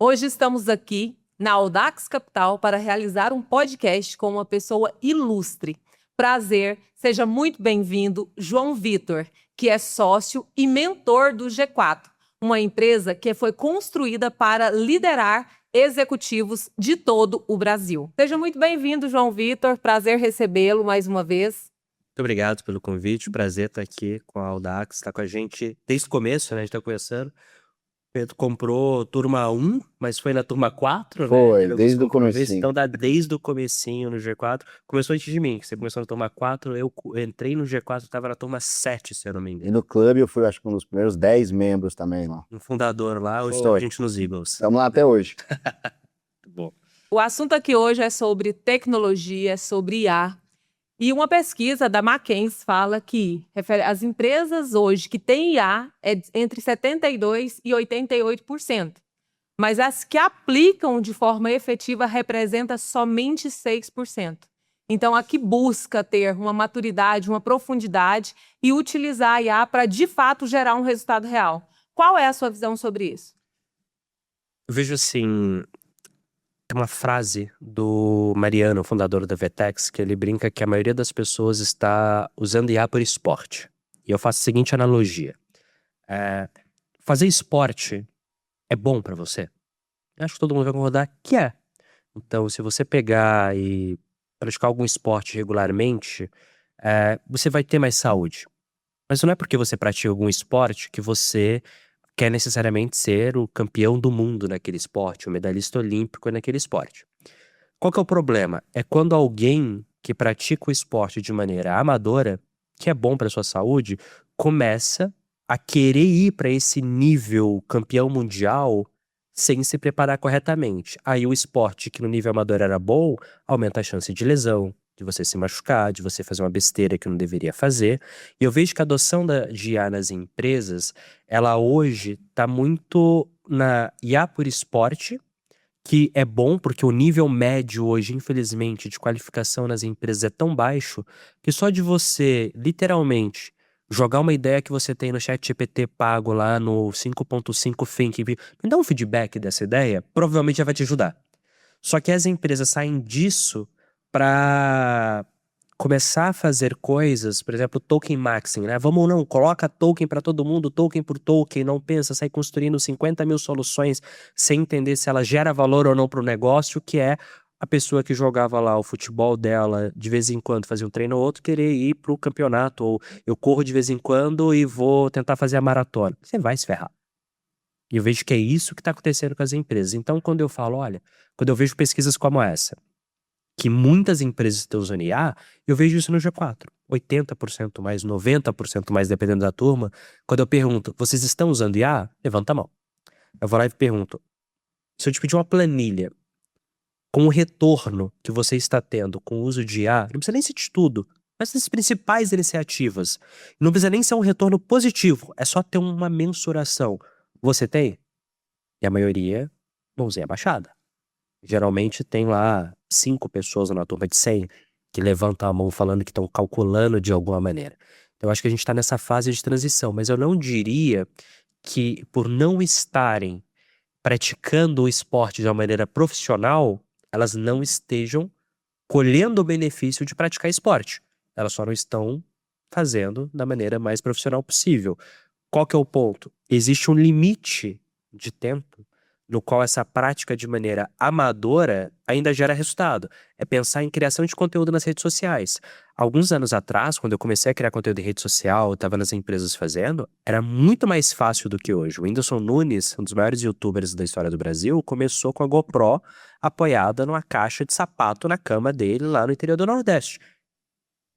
Hoje estamos aqui na Audax Capital para realizar um podcast com uma pessoa ilustre. Prazer, seja muito bem-vindo, João Vitor, que é sócio e mentor do G4, uma empresa que foi construída para liderar executivos de todo o Brasil. Seja muito bem-vindo, João Vitor, prazer recebê-lo mais uma vez. Muito obrigado pelo convite, prazer estar aqui com a Audax, estar com a gente desde o começo, né? A gente está conversando. Pedro comprou turma 1, mas foi na turma 4, né? Foi, desde o comecinho. Então dá desde o comecinho no G4. Começou antes de mim, você começou na turma 4, eu entrei no G4, estava na turma 7, se eu não me engano. E no clube eu fui, acho que um dos primeiros 10 membros também lá. Um fundador lá, hoje Foi. a gente nos Eagles. Estamos lá até hoje. Bom. O assunto aqui hoje é sobre tecnologia, é sobre IA. E uma pesquisa da McKinsey fala que as empresas hoje que têm IA é entre 72% e 88%. Mas as que aplicam de forma efetiva representa somente 6%. Então, a que busca ter uma maturidade, uma profundidade e utilizar a IA para, de fato, gerar um resultado real. Qual é a sua visão sobre isso? Eu vejo assim, tem uma frase do Mariano, fundador da Vetex, que ele brinca que a maioria das pessoas está usando IA por esporte. E eu faço a seguinte analogia. Fazer esporte é bom pra você? Eu acho que todo mundo vai concordar que é. Então, se você pegar e praticar algum esporte regularmente, você vai ter mais saúde. Mas não é porque você pratica algum esporte que você quer necessariamente ser o campeão do mundo naquele esporte, o medalhista olímpico naquele esporte. Qual que é o problema? É quando alguém que pratica o esporte de maneira amadora, que é bom para sua saúde, começa a querer ir para esse nível campeão mundial sem se preparar corretamente. Aí o esporte que no nível amador era bom, aumenta a chance de lesão, de você se machucar, de você fazer uma besteira que não deveria fazer. E eu vejo que a adoção de IA nas empresas, ela hoje está muito na IA por esporte, que é bom porque o nível médio hoje, infelizmente, de qualificação nas empresas é tão baixo que só de você, literalmente, jogar uma ideia que você tem no ChatGPT pago lá no 5.5 Think, me dá um feedback dessa ideia, provavelmente já vai te ajudar. Só que as empresas saem disso para começar a fazer coisas, por exemplo, token maxing, né? Vamos não, coloca token para todo mundo, token por token, não pensa, sai construindo 50 mil soluções sem entender se ela gera valor ou não para o negócio, que é a pessoa que jogava lá o futebol dela de vez em quando, fazia um treino ou outro, querer ir pro campeonato, ou eu corro de vez em quando e vou tentar fazer a maratona. Você vai se ferrar. E eu vejo que é isso que está acontecendo com as empresas. Então, quando eu falo, olha, quando eu vejo pesquisas como essa, que muitas empresas estão usando IA, eu vejo isso no G4. 80% mais, 90% mais, dependendo da turma. Quando eu pergunto, vocês estão usando IA? Levanta a mão. Eu vou lá e pergunto, se eu te pedir uma planilha com o retorno que você está tendo com o uso de IA, não precisa nem ser de tudo, mas das principais iniciativas. Não precisa nem ser um retorno positivo, é só ter uma mensuração. Você tem? E a maioria, mãozinha abaixada. Geralmente tem lá 5 pessoas na turma de 100 que levantam a mão falando que estão calculando de alguma maneira. Então, eu acho que a gente está nessa fase de transição, mas eu não diria que por não estarem praticando o esporte de uma maneira profissional, elas não estejam colhendo o benefício de praticar esporte. Elas só não estão fazendo da maneira mais profissional possível. Qual que é o ponto? Existe um limite de tempo no qual essa prática de maneira amadora ainda gera resultado. É pensar em criação de conteúdo nas redes sociais. Alguns anos atrás, quando eu comecei a criar conteúdo em rede social, estava nas empresas fazendo, era muito mais fácil do que hoje. O Whindersson Nunes, um dos maiores youtubers da história do Brasil, começou com a GoPro apoiada numa caixa de sapato na cama dele lá no interior do Nordeste.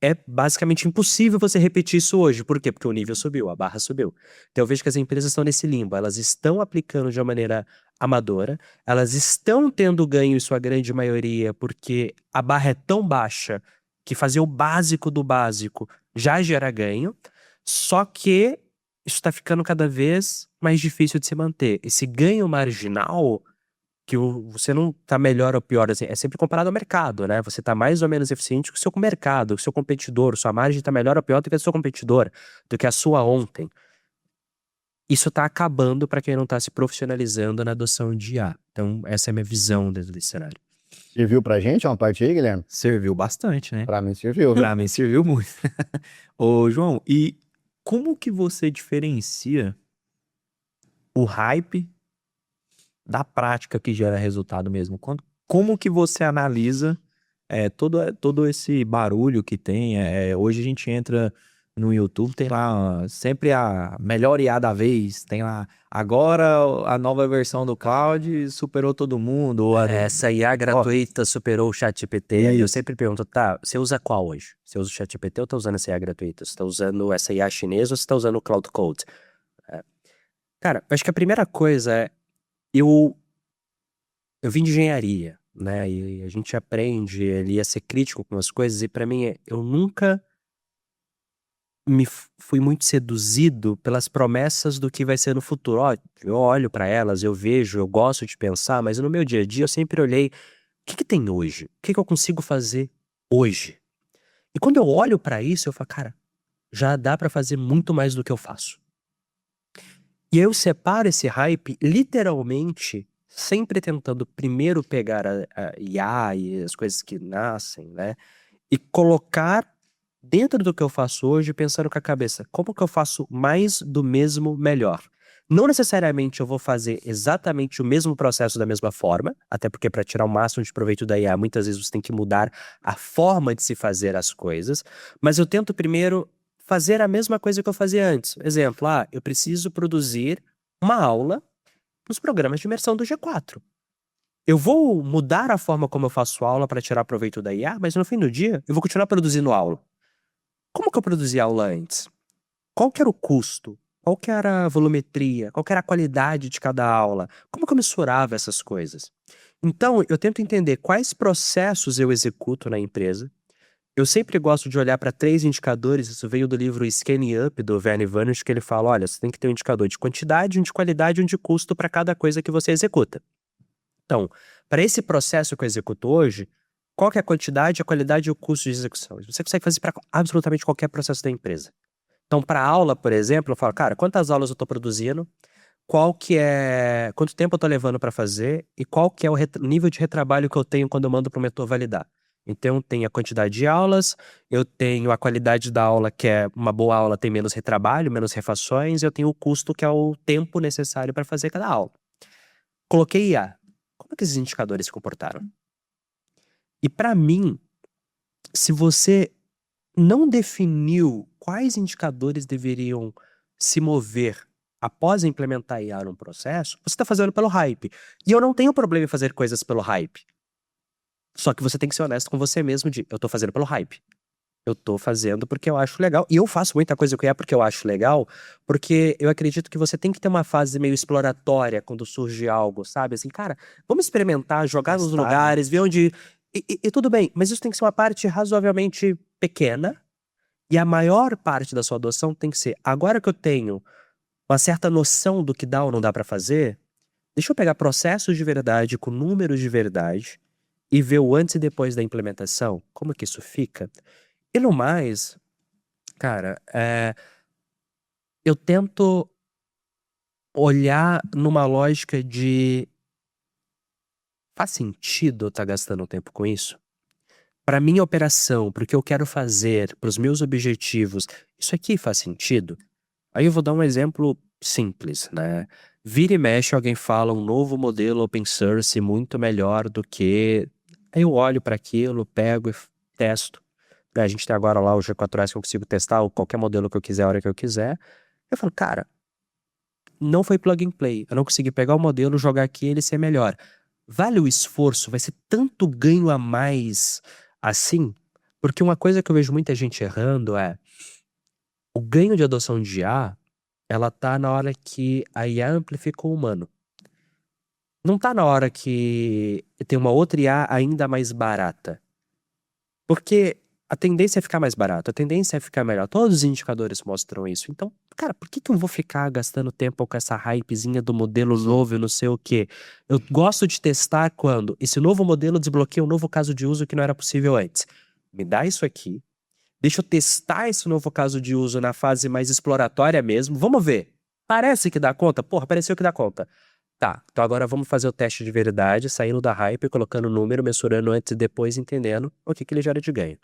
É basicamente impossível você repetir isso hoje. Por quê? Porque o nível subiu, a barra subiu. Então eu vejo que as empresas estão nesse limbo. Elas estão aplicando de uma maneira amadora, elas estão tendo ganho em sua grande maioria porque a barra é tão baixa que fazer o básico do básico já gera ganho, só que isso está ficando cada vez mais difícil de se manter. Esse ganho marginal que você não tá melhor ou pior, assim, é sempre comparado ao mercado, né? Você tá mais ou menos eficiente que o seu mercado, que o seu competidor, sua margem tá melhor ou pior do que a sua competidora, do que a sua ontem. isso tá acabando para quem não tá se profissionalizando na adoção de IA. Então, essa é a minha visão dentro desse cenário. Serviu pra gente uma parte aí, Guilherme? Serviu bastante, né? Pra mim serviu, viu? Pra mim serviu muito. Ô, João, e como que você diferencia o hype da prática que gera resultado mesmo? Como que você analisa todo esse barulho que tem? Hoje a gente entra no YouTube, tem lá sempre a melhor IA da vez, tem lá agora a nova versão do Cloud superou todo mundo. Ou Essa IA gratuita superou o ChatGPT. É E eu isso. sempre pergunto, tá, você usa qual hoje? Você usa o ChatGPT ou tá usando essa IA gratuita? Você tá usando essa IA chinesa ou você tá usando o Cloud Code? Cara, eu acho que a primeira coisa é, eu vim de engenharia, né? E a gente aprende ali a ser crítico com as coisas. E pra mim, eu nunca fui muito seduzido pelas promessas do que vai ser no futuro. Ó, eu olho pra elas, eu vejo, eu gosto de pensar, mas no meu dia a dia eu sempre olhei, o que que tem hoje? O que que eu consigo fazer hoje? E quando eu olho pra isso, eu falo, cara, já dá pra fazer muito mais do que eu faço. E eu separo esse hype literalmente sempre tentando primeiro pegar a IA e as coisas que nascem, né? E colocar dentro do que eu faço hoje, pensando com a cabeça, como que eu faço mais do mesmo melhor? Não necessariamente eu vou fazer exatamente o mesmo processo da mesma forma, até porque para tirar o máximo de proveito da IA, muitas vezes você tem que mudar a forma de se fazer as coisas, mas eu tento primeiro fazer a mesma coisa que eu fazia antes. Exemplo, eu preciso produzir uma aula nos programas de imersão do G4. Eu vou mudar a forma como eu faço aula para tirar proveito da IA, mas no fim do dia eu vou continuar produzindo aula. Como que eu produzia aula antes? Qual que era o custo? Qual que era a volumetria? Qual que era a qualidade de cada aula? Como que eu mensurava essas coisas? Então, eu tento entender quais processos eu executo na empresa. Eu sempre gosto de olhar para 3 indicadores, isso veio do livro Scaling Up, do Verne Vanish, que ele fala, olha, você tem que ter um indicador de quantidade, um de qualidade e um de custo para cada coisa que você executa. Então, para esse processo que eu executo hoje, qual que é a quantidade, a qualidade e o custo de execução? Você consegue fazer para absolutamente qualquer processo da empresa. Então, para aula, por exemplo, eu falo, cara, quantas aulas eu estou produzindo, quanto tempo eu estou levando para fazer e qual que é o nível de retrabalho que eu tenho quando eu mando para o mentor validar. Então, eu tenho a quantidade de aulas, eu tenho a qualidade da aula, que é uma boa aula tem menos retrabalho, menos refações, e eu tenho o custo, que é o tempo necessário para fazer cada aula. Coloquei IA. Como é que esses indicadores se comportaram? E para mim, se você não definiu quais indicadores deveriam se mover após implementar IA num processo, você está fazendo pelo hype. E eu não tenho problema em fazer coisas pelo hype. Só que você tem que ser honesto com você mesmo de, eu tô fazendo pelo hype. Eu tô fazendo porque eu acho legal. E eu faço muita coisa que é porque eu acho legal, porque eu acredito que você tem que ter uma fase meio exploratória quando surge algo, sabe? Assim, cara, vamos experimentar, jogar nos lugares, ver onde... E tudo bem, mas isso tem que ser uma parte razoavelmente pequena, e a maior parte da sua adoção tem que ser, agora que eu tenho uma certa noção do que dá ou não dá pra fazer, deixa eu pegar processos de verdade, com números de verdade, e ver o antes e depois da implementação, como que isso fica. E no mais, cara, eu tento olhar numa lógica de, faz sentido eu estar gastando tempo com isso? Para minha operação, para o que eu quero fazer, para os meus objetivos, isso aqui faz sentido? Aí eu vou dar um exemplo simples, né? Vira e mexe, alguém fala um novo modelo open source muito melhor do que... Aí eu olho para aquilo, pego e testo. A gente tem agora lá o G4S que eu consigo testar qualquer modelo que eu quiser, a hora que eu quiser. Eu falo, cara, não foi plug and play. Eu não consegui pegar o modelo, jogar aqui e ele ser melhor. Vale o esforço? Vai ser tanto ganho a mais assim? Porque uma coisa que eu vejo muita gente errando é o ganho de adoção de IA, ela tá na hora que a IA amplifica o humano. Não tá na hora que tem uma outra IA ainda mais barata. Porque a tendência é ficar mais barato, a tendência é ficar melhor. Todos os indicadores mostram isso. Então, cara, por que eu vou ficar gastando tempo com essa hypezinha do modelo novo e não sei o quê? Eu gosto de testar quando esse novo modelo desbloqueia um novo caso de uso que não era possível antes. Me dá isso aqui, deixa eu testar esse novo caso de uso na fase mais exploratória mesmo, vamos ver. Parece que dá conta? Porra, pareceu que dá conta. Tá, então agora vamos fazer o teste de verdade, saindo da hype, colocando o número, mensurando antes e depois, entendendo o que ele gera de ganho.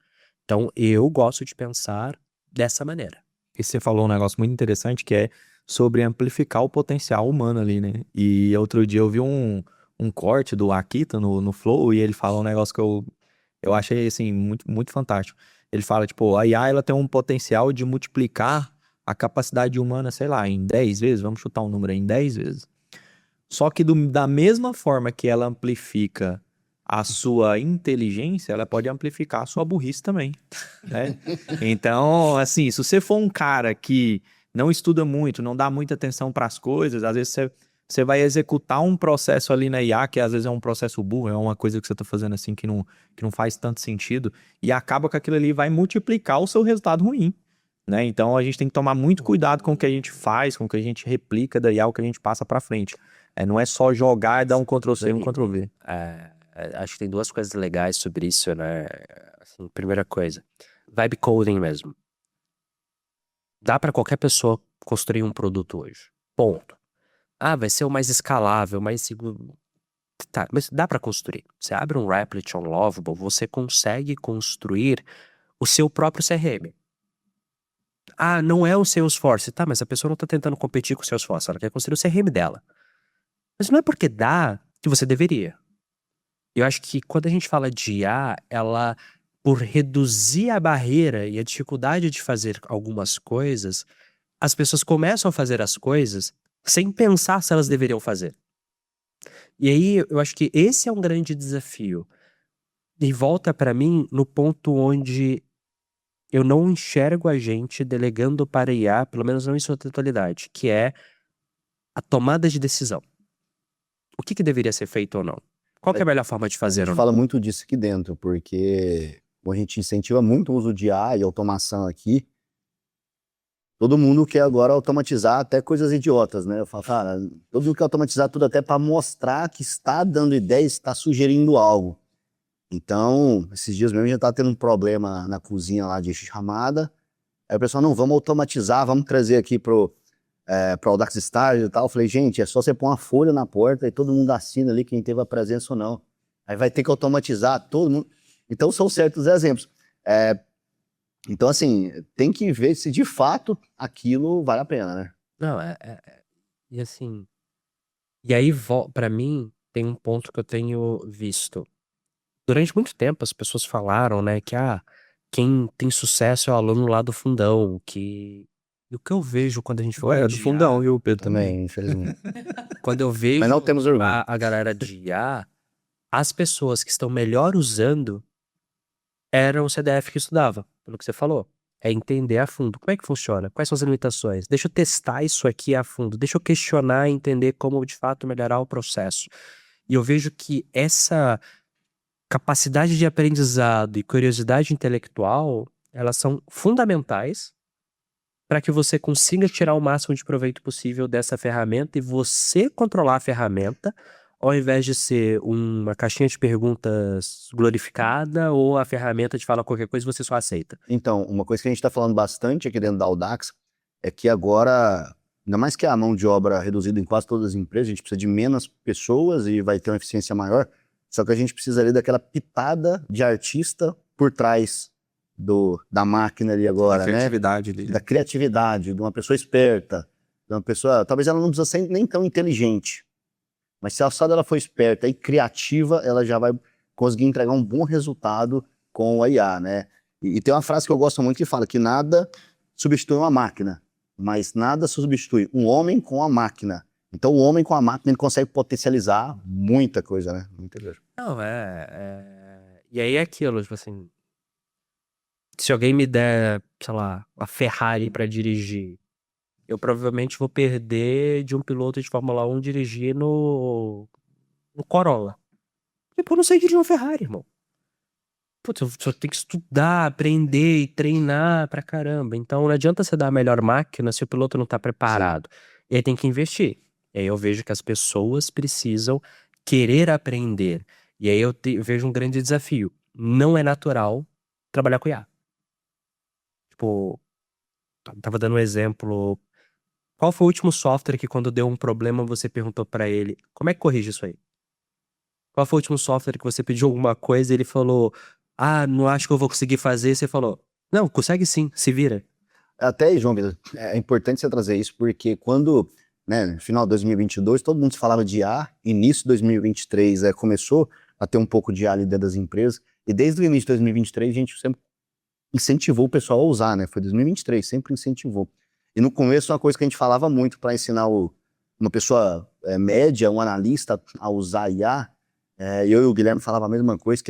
Então, eu gosto de pensar dessa maneira. E você falou um negócio muito interessante que é sobre amplificar o potencial humano ali, né? E outro dia eu vi um corte do Akita no Flow e ele fala um negócio que eu achei, assim, muito, muito fantástico. Ele fala, tipo, a IA, ela tem um potencial de multiplicar a capacidade humana, sei lá, em 10 vezes, vamos chutar um número aí, em 10 vezes. Só que da mesma forma que ela amplifica a sua inteligência, ela pode amplificar a sua burrice também, né? Então, assim, se você for um cara que não estuda muito, não dá muita atenção para as coisas, às vezes você vai executar um processo ali na IA, que às vezes é um processo burro, é uma coisa que você está fazendo assim que não faz tanto sentido, e acaba que aquilo ali vai multiplicar o seu resultado ruim, né? Então, a gente tem que tomar muito cuidado com o que a gente faz, com o que a gente replica da IA, o que a gente passa para frente. Não é só jogar e dar um Ctrl+C e um Ctrl+V. Acho que tem duas coisas legais sobre isso, né? Assim, primeira coisa, vibe coding mesmo. Dá para qualquer pessoa construir um produto hoje. Ponto. Vai ser o mais escalável, mais seguro. Tá, mas dá para construir. Você abre um Replit, um Lovable, você consegue construir o seu próprio CRM. Não é o Salesforce. Tá, mas a pessoa não tá tentando competir com o Salesforce, ela quer construir o CRM dela. Mas não é porque dá que você deveria. Eu acho que quando a gente fala de IA, ela, por reduzir a barreira e a dificuldade de fazer algumas coisas, as pessoas começam a fazer as coisas sem pensar se elas deveriam fazer. E aí, eu acho que esse é um grande desafio. E volta pra mim no ponto onde eu não enxergo a gente delegando para IA, pelo menos não em sua totalidade, que é a tomada de decisão. O que deveria ser feito ou não? Qual que é a melhor forma de A fazer gente ou não? fala muito disso aqui dentro, porque a gente incentiva muito o uso de IA e automação aqui. Todo mundo quer agora automatizar até coisas idiotas, né? Eu falo, cara, todo mundo quer automatizar tudo até para mostrar que está dando ideia, está sugerindo algo. Então, esses dias mesmo a gente tá tendo um problema na cozinha lá de chamada. Aí o pessoal, não, vamos automatizar, vamos trazer aqui pro Audax Star e tal. Eu falei, gente, é só você pôr uma folha na porta e todo mundo assina ali quem teve a presença ou não. Aí vai ter que automatizar todo mundo. Então, são certos exemplos. Então, assim, tem que ver se de fato aquilo vale a pena, né? Não, e assim. E aí, pra mim, tem um ponto que eu tenho visto. Durante muito tempo, as pessoas falaram, né, que quem tem sucesso é o aluno lá do fundão, que. E o que eu vejo quando a gente fala Ué, é de do fundão, IA, viu, Pedro? Também, infelizmente. quando eu vejo Mas não temos orgulho. a galera de IA, as pessoas que estão melhor usando eram o CDF que estudava, pelo que você falou. É entender a fundo como é que funciona, quais são as limitações. Deixa eu testar isso aqui a fundo, deixa eu questionar e entender como de fato melhorar o processo. E eu vejo que essa capacidade de aprendizado e curiosidade intelectual, elas são fundamentais para que você consiga tirar o máximo de proveito possível dessa ferramenta e você controlar a ferramenta, ao invés de ser uma caixinha de perguntas glorificada ou a ferramenta te fala qualquer coisa e você só aceita. Então, uma coisa que a gente está falando bastante aqui dentro da Audax é que agora, ainda mais que a mão de obra reduzida em quase todas as empresas, a gente precisa de menos pessoas e vai ter uma eficiência maior, só que a gente precisaria daquela pitada de artista por trás da máquina ali agora, né? Criatividade ali. Da criatividade, de uma pessoa esperta, de uma pessoa, talvez ela não precisa ser nem tão inteligente, mas se a só dela for esperta e criativa, ela já vai conseguir entregar um bom resultado com a IA, né? E tem uma frase que eu gosto muito que fala que nada substitui uma máquina, mas nada substitui um homem com a máquina. Então o homem com a máquina ele consegue potencializar muita coisa, né? Muita coisa. Não, E aí é aquilo, tipo assim. Se alguém me der, sei lá, a Ferrari pra dirigir, eu provavelmente vou perder de um piloto de Fórmula 1 dirigir no Corolla. Tipo, eu não sei dirigir uma Ferrari, irmão. Putz, eu só tenho que estudar, aprender e treinar pra caramba. Então não adianta você dar a melhor máquina se o piloto não tá preparado. E aí tem que investir. E aí eu vejo que as pessoas precisam querer aprender. E aí eu vejo um grande desafio. Não é natural trabalhar com IA. Tipo, tava dando um exemplo Qual foi o último software que quando deu um problema você perguntou pra ele, como é que corrige isso aí? Qual foi o último software que você pediu alguma coisa e ele falou, ah, não acho que eu vou conseguir fazer, e você falou, não, consegue sim, se vira. Até, João Vitor, é importante você trazer isso, porque quando, né, no final de 2022, todo mundo falava de IA, início de 2023 começou a ter um pouco de IA ali dentro das empresas, e desde o início de 2023 a gente sempre incentivou o pessoal a usar, né? Foi 2023, sempre incentivou. E no começo, uma coisa que a gente falava muito para ensinar uma pessoa média, um analista a usar IA, eu e o Guilherme falava a mesma coisa,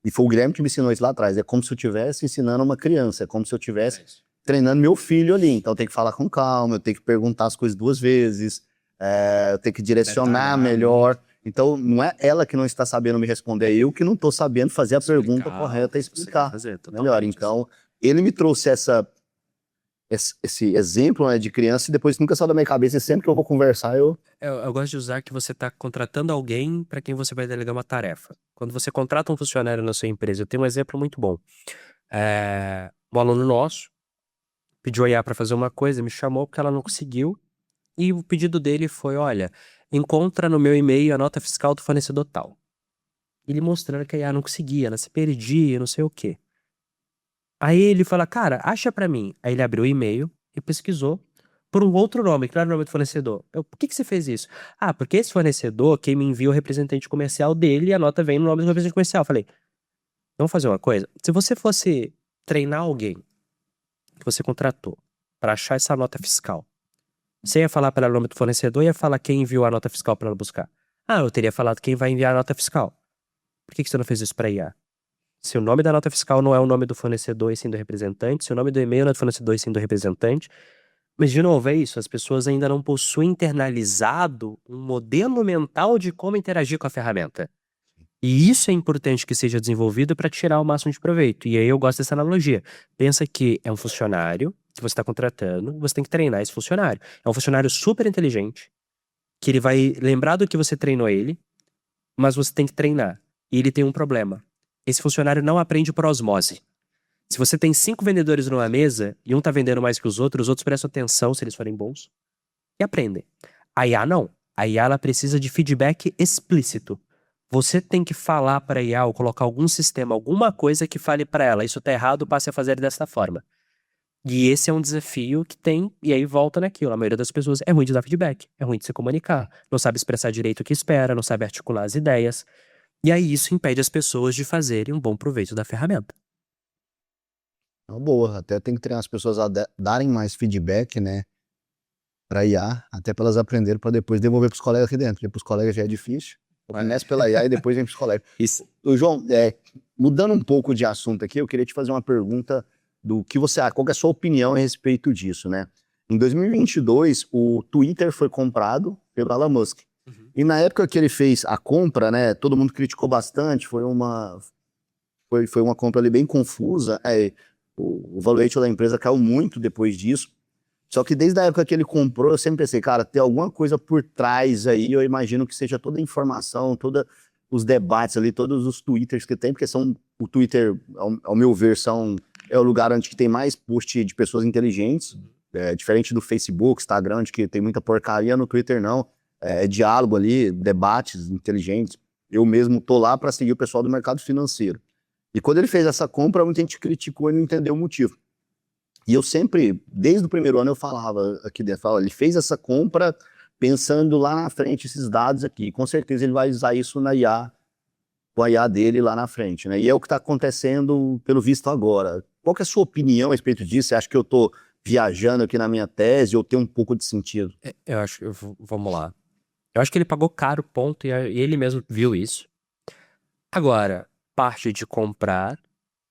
e foi o Guilherme que me ensinou isso lá atrás, é como se eu estivesse ensinando uma criança, é como se eu estivesse treinando meu filho ali, então eu tenho que falar com calma, eu tenho que perguntar as coisas 2 vezes, eu tenho que direcionar melhor. Então, não é ela que não está sabendo me responder, é eu que não estou sabendo fazer a pergunta correta e explicar melhor. Então, ele me trouxe esse exemplo, né, de criança, e depois nunca saiu da minha cabeça, e sempre que eu vou conversar, Eu gosto de usar que você está contratando alguém para quem você vai delegar uma tarefa. Quando você contrata um funcionário na sua empresa, eu tenho um exemplo muito bom. Um aluno nosso pediu a IA para fazer uma coisa, me chamou porque ela não conseguiu, e o pedido dele foi, olha, encontra no meu e-mail a nota fiscal do fornecedor tal. Ele mostrando que a IA não conseguia, ela se perdia, não sei o quê. Aí ele fala, cara, acha pra mim. Aí ele abriu o e-mail e pesquisou por um outro nome, que não era o nome do fornecedor. Por que você fez isso? Ah, porque esse fornecedor, quem me envia o representante comercial dele, e a nota vem no nome do representante comercial. Eu falei, vamos fazer uma coisa? Se você fosse treinar alguém que você contratou pra achar essa nota fiscal, você ia falar para ela o nome do fornecedor e ia falar quem enviou a nota fiscal pra ela buscar. Ah, eu teria falado quem vai enviar a nota fiscal. Por que você não fez isso pra IA? Se o nome da nota fiscal não é o nome do fornecedor e sim do representante, se o nome do e-mail não é do fornecedor e sim do representante. Mas, de novo, é isso. As pessoas ainda não possuem internalizado um modelo mental de como interagir com a ferramenta. E isso é importante que seja desenvolvido para tirar o máximo de proveito. E aí eu gosto dessa analogia. Pensa que é um funcionário que você está contratando, você tem que treinar esse funcionário. É um funcionário super inteligente, que ele vai lembrar do que você treinou ele, mas você tem que treinar. E ele tem um problema. Esse funcionário não aprende por osmose. Se você tem 5 vendedores numa mesa e um tá vendendo mais que os outros prestam atenção se eles forem bons e aprendem. A IA não. A IA ela precisa de feedback explícito. Você tem que falar para a IA ou colocar algum sistema, alguma coisa que fale para ela, isso tá errado, passe a fazer desta forma. E esse é um desafio que tem, e aí volta naquilo. A maioria das pessoas é ruim de dar feedback, é ruim de se comunicar, não sabe expressar direito o que espera, não sabe articular as ideias. E aí isso impede as pessoas de fazerem um bom proveito da ferramenta. é uma boa, até tem que treinar as pessoas a darem mais feedback, né, para IA, até para elas aprenderem para depois devolver para os colegas aqui dentro, porque para os colegas já é difícil, começa pela IA e depois vem para os colegas. Isso. Ô, João, mudando um pouco de assunto aqui, eu queria te fazer uma pergunta do que você acha, qual que é a sua opinião a respeito disso, né? Em 2022, o Twitter foi comprado pelo Elon Musk. E na época que ele fez a compra, né, todo mundo criticou bastante, foi uma compra ali bem confusa, o valuation da empresa caiu muito depois disso. Só que desde a época que ele comprou, eu sempre pensei, cara, tem alguma coisa por trás aí, eu imagino que seja toda a informação, todos os debates ali, todos os twitters que tem, porque o Twitter, ao meu ver, é o lugar onde tem mais post de pessoas inteligentes, diferente do Facebook, Instagram, onde que tem muita porcaria, no Twitter não, é diálogo ali, debates inteligentes. Eu mesmo tô lá para seguir o pessoal do mercado financeiro. E quando ele fez essa compra, muita gente criticou e não entendeu o motivo. E eu sempre, desde o primeiro ano, eu falava aqui dentro, ele fez essa compra pensando lá na frente, esses dados aqui. Com certeza ele vai usar isso na IA, com a IA dele lá na frente, né? E é o que está acontecendo, pelo visto, agora. Qual que é a sua opinião a respeito disso? Você acha que eu estou viajando aqui na minha tese ou tem um pouco de sentido? Eu acho, vamos lá. Eu acho que ele pagou caro, ponto, e ele mesmo viu isso. Agora, parte de comprar,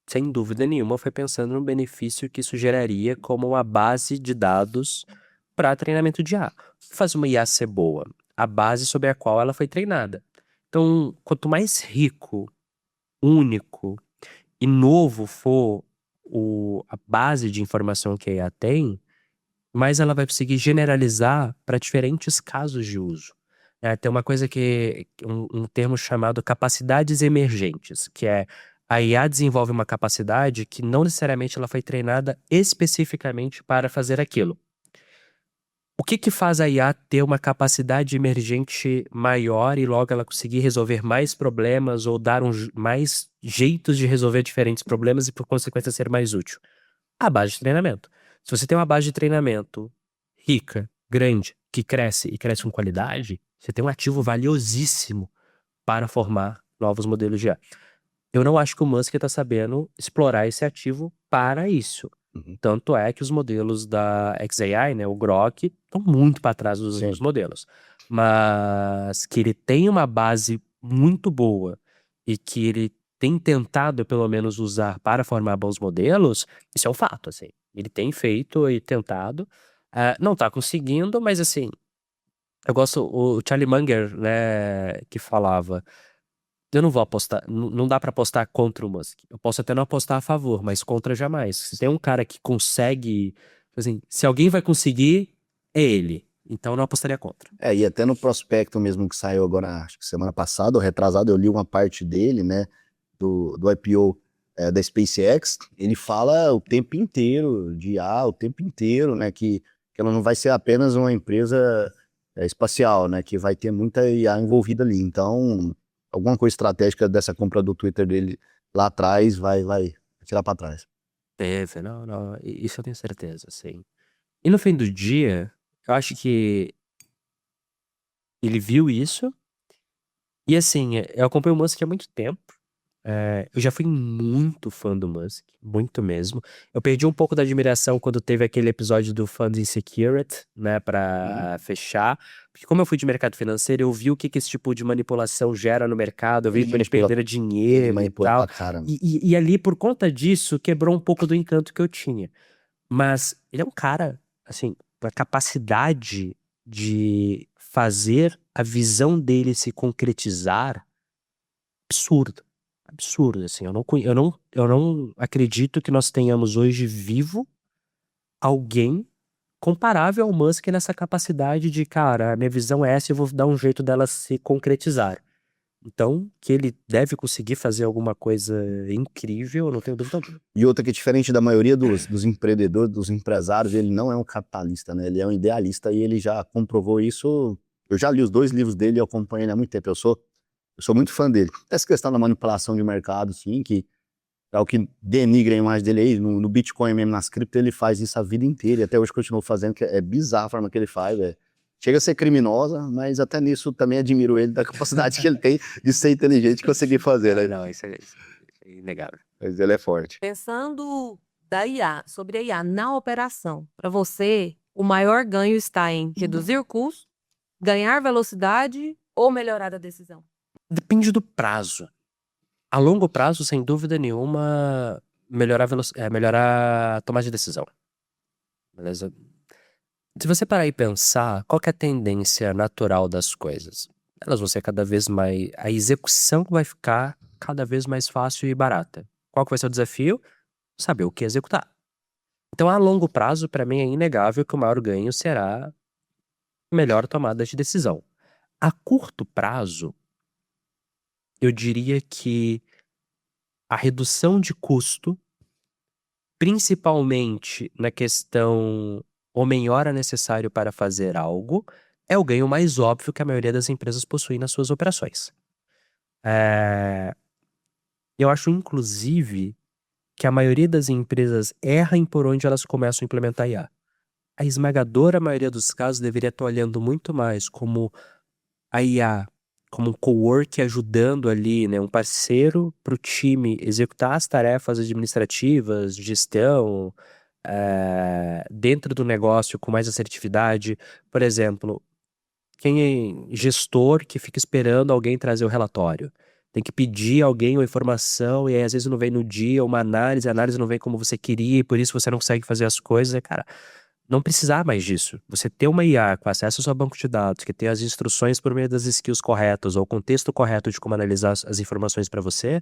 sem dúvida nenhuma, foi pensando no benefício que isso geraria como uma base de dados para treinamento de IA. O que faz uma IA ser boa? A base sobre a qual ela foi treinada. Então, quanto mais rico, único e novo for a base de informação que a IA tem, mais ela vai conseguir generalizar para diferentes casos de uso. Tem uma coisa um termo chamado capacidades emergentes, que é a IA desenvolve uma capacidade que não necessariamente ela foi treinada especificamente para fazer aquilo. O que que faz a IA ter uma capacidade emergente maior e logo ela conseguir resolver mais problemas ou dar mais jeitos de resolver diferentes problemas e por consequência ser mais útil? A base de treinamento. Se você tem uma base de treinamento rica, grande, que cresce e cresce com qualidade, você tem um ativo valiosíssimo para formar novos modelos de IA. Eu não acho que o Musk está sabendo explorar esse ativo para isso. Uhum. Tanto é que os modelos da XAI, né, o Grok, estão muito para trás dos Sim. outros modelos. Mas que ele tem uma base muito boa e que ele tem tentado, pelo menos, usar para formar bons modelos, isso é um fato, assim. Ele tem feito e tentado. Não está conseguindo, mas assim, eu gosto, o Charlie Munger, né, que falava, eu não vou apostar, não dá pra apostar contra o Musk. Eu posso até não apostar a favor, mas contra jamais. Se tem um cara que consegue, assim, se alguém vai conseguir, é ele. Então eu não apostaria contra. E até no prospecto mesmo que saiu agora, acho que semana passada ou retrasada, eu li uma parte dele, né, do IPO da SpaceX. Ele fala o tempo inteiro de IA, o tempo inteiro, né, que ela não vai ser apenas uma empresa espacial, né, que vai ter muita IA envolvida ali. Então, alguma coisa estratégica dessa compra do Twitter dele lá atrás vai tirar para trás. Teve, não, isso eu tenho certeza, assim. E no fim do dia, eu acho que ele viu isso. E assim, eu acompanho o Musk há muito tempo. Eu já fui muito fã do Musk, muito mesmo. Eu perdi um pouco da admiração quando teve aquele episódio do Fund Insecurity, né, pra fechar. Porque como eu fui de mercado financeiro, eu vi o que esse tipo de manipulação gera no mercado, eu vi que ele perder dinheiro e manipula tal. pra caramba. E ali, por conta disso, quebrou um pouco do encanto que eu tinha. Mas ele é um cara, assim, com a capacidade de fazer a visão dele se concretizar, absurdo. Absurdo, assim. Eu não acredito que nós tenhamos hoje vivo alguém comparável ao Musk nessa capacidade de, cara, a minha visão é essa e eu vou dar um jeito dela se concretizar. Então, que ele deve conseguir fazer alguma coisa incrível, eu não tenho dúvida alguma. E outra que, diferente da maioria dos empreendedores, dos empresários, ele não é um capitalista, né? Ele é um idealista e ele já comprovou isso. Eu já li os 2 livros dele, eu acompanho ele há muito tempo. Eu sou muito fã dele. Essa questão da manipulação de mercado, sim, que é o que denigra a imagem dele aí. No Bitcoin mesmo, nas cripto, ele faz isso a vida inteira. E até hoje continua fazendo, que é bizarra a forma que ele faz, velho. Chega a ser criminosa, mas até nisso também admiro ele, da capacidade que ele tem de ser inteligente e conseguir fazer, né? Não, isso é inegável. Mas ele é forte. Pensando sobre a IA na operação, para você, o maior ganho está em reduzir custo, ganhar velocidade ou melhorar a decisão? Depende do prazo. A longo prazo, sem dúvida nenhuma, melhorar a tomada de decisão. Beleza? Se você parar e pensar, qual que é a tendência natural das coisas? Elas vão ser cada vez mais... A execução vai ficar cada vez mais fácil e barata. Qual que vai ser o desafio? Saber o que executar. Então, a longo prazo, para mim, é inegável que o maior ganho será melhor tomada de decisão. A curto prazo, eu diria que a redução de custo, principalmente na questão homem hora necessário para fazer algo, é o ganho mais óbvio que a maioria das empresas possui nas suas operações. Eu acho, inclusive, que a maioria das empresas erra em por onde elas começam a implementar IA. A esmagadora maioria dos casos deveria estar olhando muito mais como a IA, como um cowork ajudando ali, né, um parceiro para o time executar as tarefas administrativas, gestão, dentro do negócio com mais assertividade. Por exemplo, quem é gestor que fica esperando alguém trazer o relatório. Tem que pedir a alguém uma informação e aí às vezes não vem no dia, uma análise, a análise não vem como você queria e por isso você não consegue fazer as coisas. Cara, não precisar mais disso. Você ter uma IA com acesso ao seu banco de dados, que tem as instruções por meio das skills corretas ou o contexto correto de como analisar as informações para você,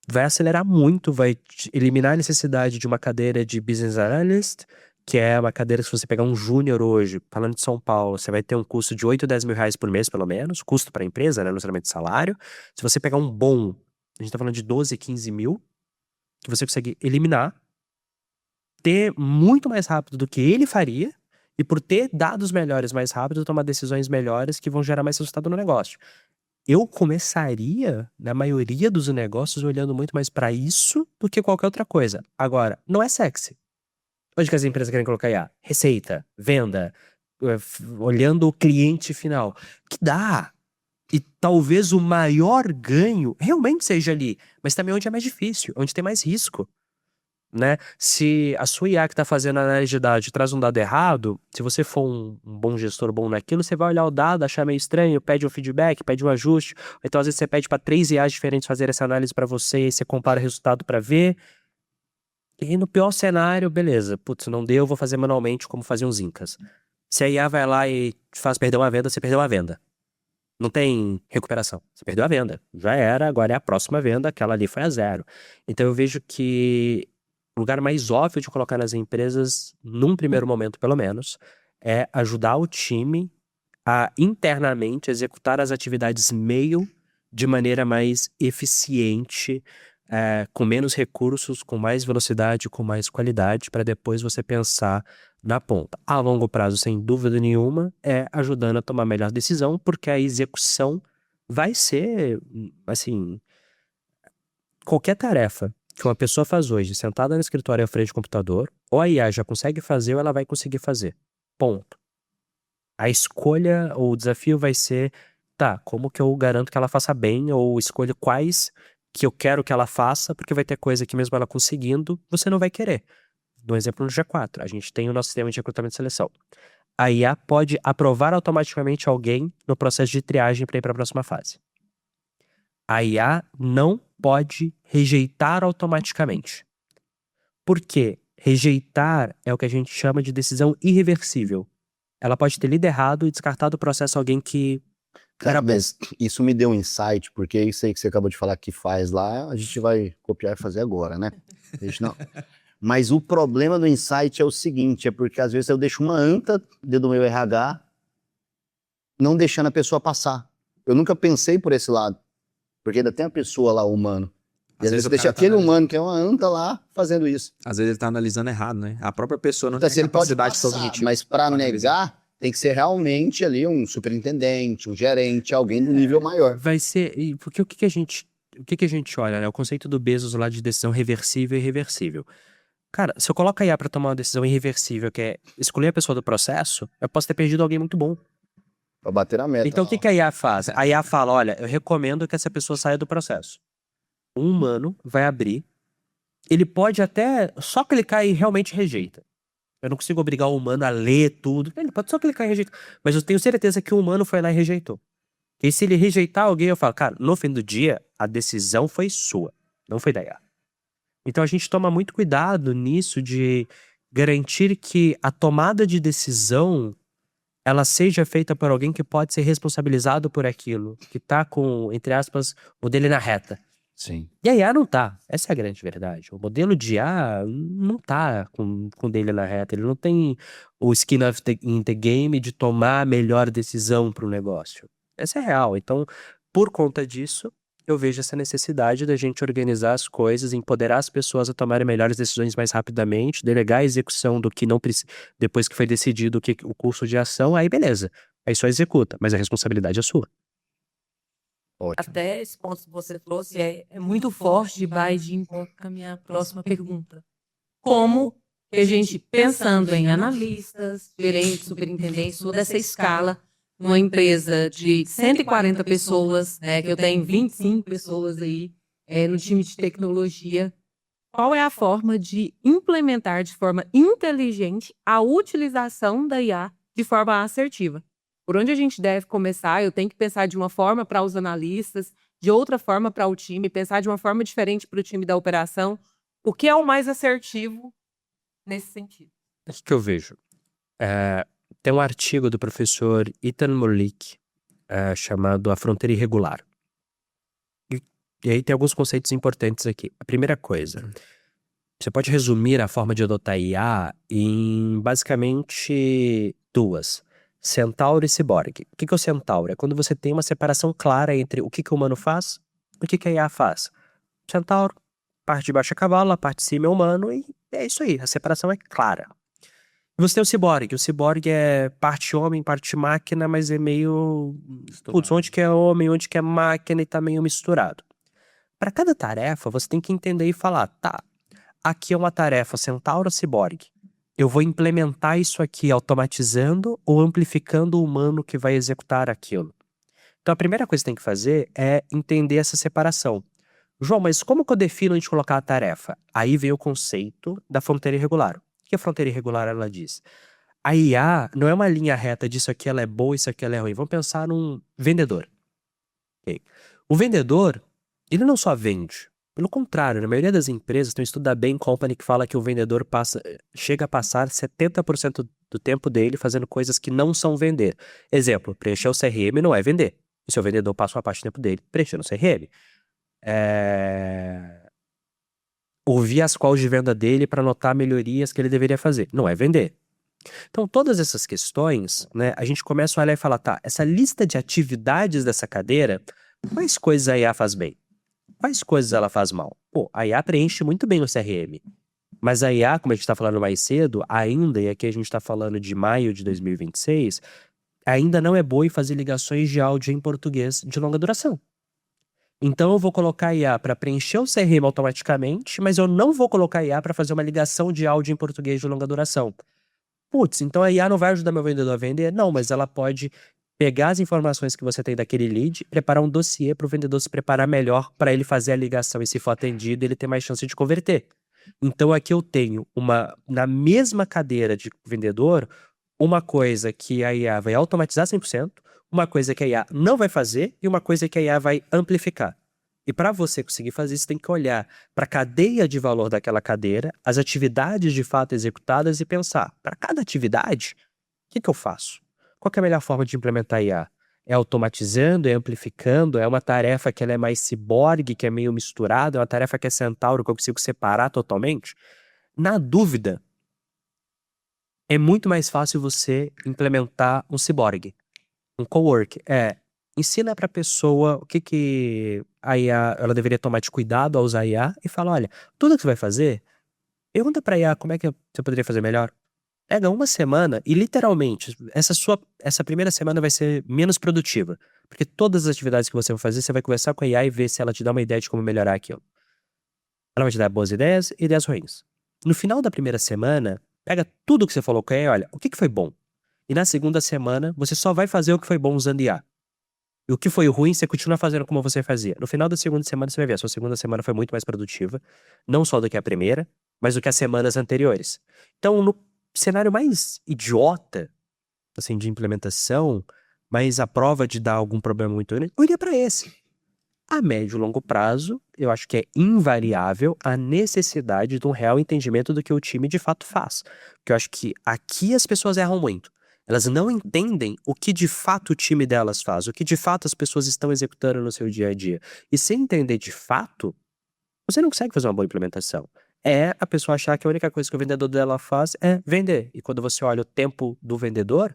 vai acelerar muito, vai eliminar a necessidade de uma cadeira de Business Analyst, que é uma cadeira que se você pegar um júnior hoje, falando de São Paulo, você vai ter um custo de 8 a 10 mil reais por mês, pelo menos, custo para a empresa, né, não necessariamente salário. Se você pegar um bom, a gente tá falando de 12, 15 mil, que você consegue eliminar, ter muito mais rápido do que ele faria E por ter dados melhores mais rápido, tomar decisões melhores que vão gerar mais resultado no negócio. Eu começaria, na maioria dos negócios, olhando muito mais pra isso do que qualquer outra coisa. Agora, não é sexy. Onde que as empresas querem colocar IA? Receita, venda, olhando o cliente final. Que dá. E talvez o maior ganho realmente seja ali, mas também onde é mais difícil, onde tem mais risco, né? Se a sua IA que está fazendo a análise de dados traz um dado errado, se você for um bom gestor bom naquilo, você vai olhar o dado, achar meio estranho, pede um feedback, pede um ajuste, ou então às vezes você pede para 3 IAs diferentes fazer essa análise para você e você compara o resultado para ver. E no pior cenário, beleza, putz, não deu, vou fazer manualmente como faziam os incas. Se a IA vai lá e te faz perder uma venda, você perdeu a venda. Não tem recuperação. Você perdeu a venda. Já era, agora é a próxima venda, aquela ali foi a 0. Então eu vejo que o lugar mais óbvio de colocar nas empresas, num primeiro momento pelo menos, é ajudar o time a internamente executar as atividades meio de maneira mais eficiente, com menos recursos, com mais velocidade, com mais qualidade, para depois você pensar na ponta. A longo prazo, sem dúvida nenhuma, é ajudando a tomar a melhor decisão, porque a execução vai ser, assim, qualquer tarefa que uma pessoa faz hoje, sentada no escritório à frente do computador, ou a IA já consegue fazer ou ela vai conseguir fazer. Ponto. A escolha ou o desafio vai ser, tá, como que eu garanto que ela faça bem, ou escolho quais que eu quero que ela faça, porque vai ter coisa que mesmo ela conseguindo, você não vai querer. Dou um exemplo no G4. A gente tem o nosso sistema de recrutamento e seleção. A IA pode aprovar automaticamente alguém no processo de triagem para ir para a próxima fase. A IA não pode rejeitar automaticamente. Por quê? Rejeitar é o que a gente chama de decisão irreversível. Ela pode ter lido errado e descartado o processo alguém que... Cara, mas isso me deu um insight, porque isso aí que você acabou de falar que faz lá, a gente vai copiar e fazer agora, né? A gente não. Mas o problema do insight é o seguinte, é porque às vezes eu deixo uma anta dentro do meu RH, não deixando a pessoa passar. Eu nunca pensei por esse lado, porque ainda tem a pessoa lá, o humano. E às vezes o deixa cara tá aquele analisando. humano que é uma anta lá fazendo isso. Às vezes ele tá analisando errado, né? A própria pessoa não Então, tem assim, ele pode capacidade passar, cognitiva. mas para pra analisar. negar, tem que ser realmente ali um superintendente, um gerente, alguém do nível maior. Vai ser... Porque o que a gente olha, né? O conceito do Bezos lá de decisão reversível e irreversível. Cara, se eu coloco a IA pra tomar uma decisão irreversível, que é escolher a pessoa do processo, eu posso ter perdido alguém muito bom. Pra bater a meta. Então o que a IA faz? A IA fala, olha, eu recomendo que essa pessoa saia do processo. Um humano vai abrir, ele pode até só clicar e realmente rejeita. Eu não consigo obrigar o humano a ler tudo. Ele pode só clicar e rejeitar. Mas eu tenho certeza que o humano foi lá e rejeitou. E se ele rejeitar alguém, eu falo, cara, no fim do dia, a decisão foi sua, não foi da IA. Então a gente toma muito cuidado nisso de garantir que a tomada de decisão ela seja feita por alguém que pode ser responsabilizado por aquilo, que tá com, entre aspas, o dele na reta. Sim. E a IA não tá. Essa é a grande verdade. O modelo de IA não tá com o dele na reta. Ele não tem o skin in the game de tomar a melhor decisão para o negócio. Essa é real. Então, por conta disso, eu vejo essa necessidade da gente organizar as coisas, empoderar as pessoas a tomarem melhores decisões mais rapidamente, delegar a execução do que não precisa, depois que foi decidido o curso de ação, aí beleza. Aí só executa, mas a responsabilidade é sua. Ótimo. Até esse ponto que você trouxe é muito forte e vai de encontro com a minha próxima pergunta. Como que a gente, pensando em analistas, gerentes, superintendentes, toda essa escala, numa empresa de 140 pessoas, né, que eu tenho 25 pessoas aí no time de tecnologia, qual é a forma de implementar de forma inteligente a utilização da IA de forma assertiva? Por onde a gente deve começar? Eu tenho que pensar de uma forma para os analistas, de outra forma para o time, pensar de uma forma diferente para o time da operação. O que é o mais assertivo nesse sentido? O que eu vejo? Tem um artigo do professor Ethan Mollick chamado A Fronteira Irregular. E aí tem alguns conceitos importantes aqui. A primeira coisa, você pode resumir a forma de adotar IA em basicamente duas. Centauro e ciborgue. O que é o centauro? É quando você tem uma separação clara entre o que o humano faz e o que a IA faz. Centauro, parte de baixo é cavalo, a parte de cima é humano e é isso aí. A separação é clara. Você tem o ciborgue. O ciborgue é parte homem, parte máquina, mas é meio... Putz, onde que é homem, onde que é máquina e tá meio misturado. Para cada tarefa, você tem que entender e falar, tá, aqui é uma tarefa Centauro Ciborgue. Eu vou implementar isso aqui automatizando ou amplificando o humano que vai executar aquilo. Então a primeira coisa que você tem que fazer é entender essa separação. João, mas como que eu defino onde colocar a tarefa? Aí vem o conceito da fronteira irregular. O que a fronteira irregular ela diz? A IA não é uma linha reta disso aqui ela é boa, isso aqui ela é ruim. Vamos pensar num vendedor. Ok? O vendedor, ele não só vende. Pelo contrário, na maioria das empresas tem um estudo da Bain Company que fala que o vendedor chega a passar 70% do tempo dele fazendo coisas que não são vender. Exemplo, preencher o CRM não é vender. E seu vendedor passa uma parte do tempo dele preenchendo o CRM. Ouvir as calls de venda dele para notar melhorias que ele deveria fazer. Não é vender. Então, todas essas questões, né, a gente começa a olhar e falar, tá, essa lista de atividades dessa cadeira, quais coisas a IA faz bem? Quais coisas ela faz mal? Pô, a IA preenche muito bem o CRM. Mas a IA, como a gente está falando mais cedo, ainda, e aqui a gente está falando de maio de 2026, ainda não é boa em fazer ligações de áudio em português de longa duração. Então eu vou colocar a IA para preencher o CRM automaticamente, mas eu não vou colocar a IA para fazer uma ligação de áudio em português de longa duração. Putz, então a IA não vai ajudar meu vendedor a vender? Não, mas ela pode pegar as informações que você tem daquele lead, preparar um dossiê para o vendedor se preparar melhor para ele fazer a ligação e se for atendido, ele ter mais chance de converter. Então aqui eu tenho na mesma cadeira de vendedor, uma coisa que a IA vai automatizar 100%, uma coisa que a IA não vai fazer e uma coisa que a IA vai amplificar. E para você conseguir fazer isso, tem que olhar para a cadeia de valor daquela cadeira, as atividades de fato executadas e pensar, para cada atividade, o que eu faço? Qual que é a melhor forma de implementar IA? É automatizando, é amplificando, é uma tarefa que ela é mais ciborgue, que é meio misturada, é uma tarefa que é centauro, que eu consigo separar totalmente? Na dúvida, é muito mais fácil você implementar um ciborgue, um cowork. Ensina para a pessoa o que a IA ela deveria tomar de cuidado ao usar a IA e fala, olha, tudo que você vai fazer, pergunta para a IA como é que você poderia fazer melhor. Pega uma semana e literalmente, essa primeira semana vai ser menos produtiva. Porque todas as atividades que você vai fazer, você vai conversar com a IA e ver se ela te dá uma ideia de como melhorar aquilo. Ela vai te dar boas ideias e ideias ruins. No final da primeira semana, pega tudo que você falou com a IA e olha, o que foi bom? E na segunda semana, você só vai fazer o que foi bom usando IA. E o que foi ruim, você continua fazendo como você fazia. No final da segunda semana, você vai ver, a sua segunda semana foi muito mais produtiva, não só do que a primeira, mas do que as semanas anteriores. Então, no cenário mais idiota, assim, de implementação, mas a prova de dar algum problema muito grande, eu iria para esse. A médio e longo prazo, eu acho que é invariável a necessidade de um real entendimento do que o time de fato faz. Porque eu acho que aqui as pessoas erram muito. Elas não entendem o que de fato o time delas faz, o que de fato as pessoas estão executando no seu dia a dia. E sem entender de fato, você não consegue fazer uma boa implementação. É a pessoa achar que a única coisa que o vendedor dela faz é vender. E quando você olha o tempo do vendedor,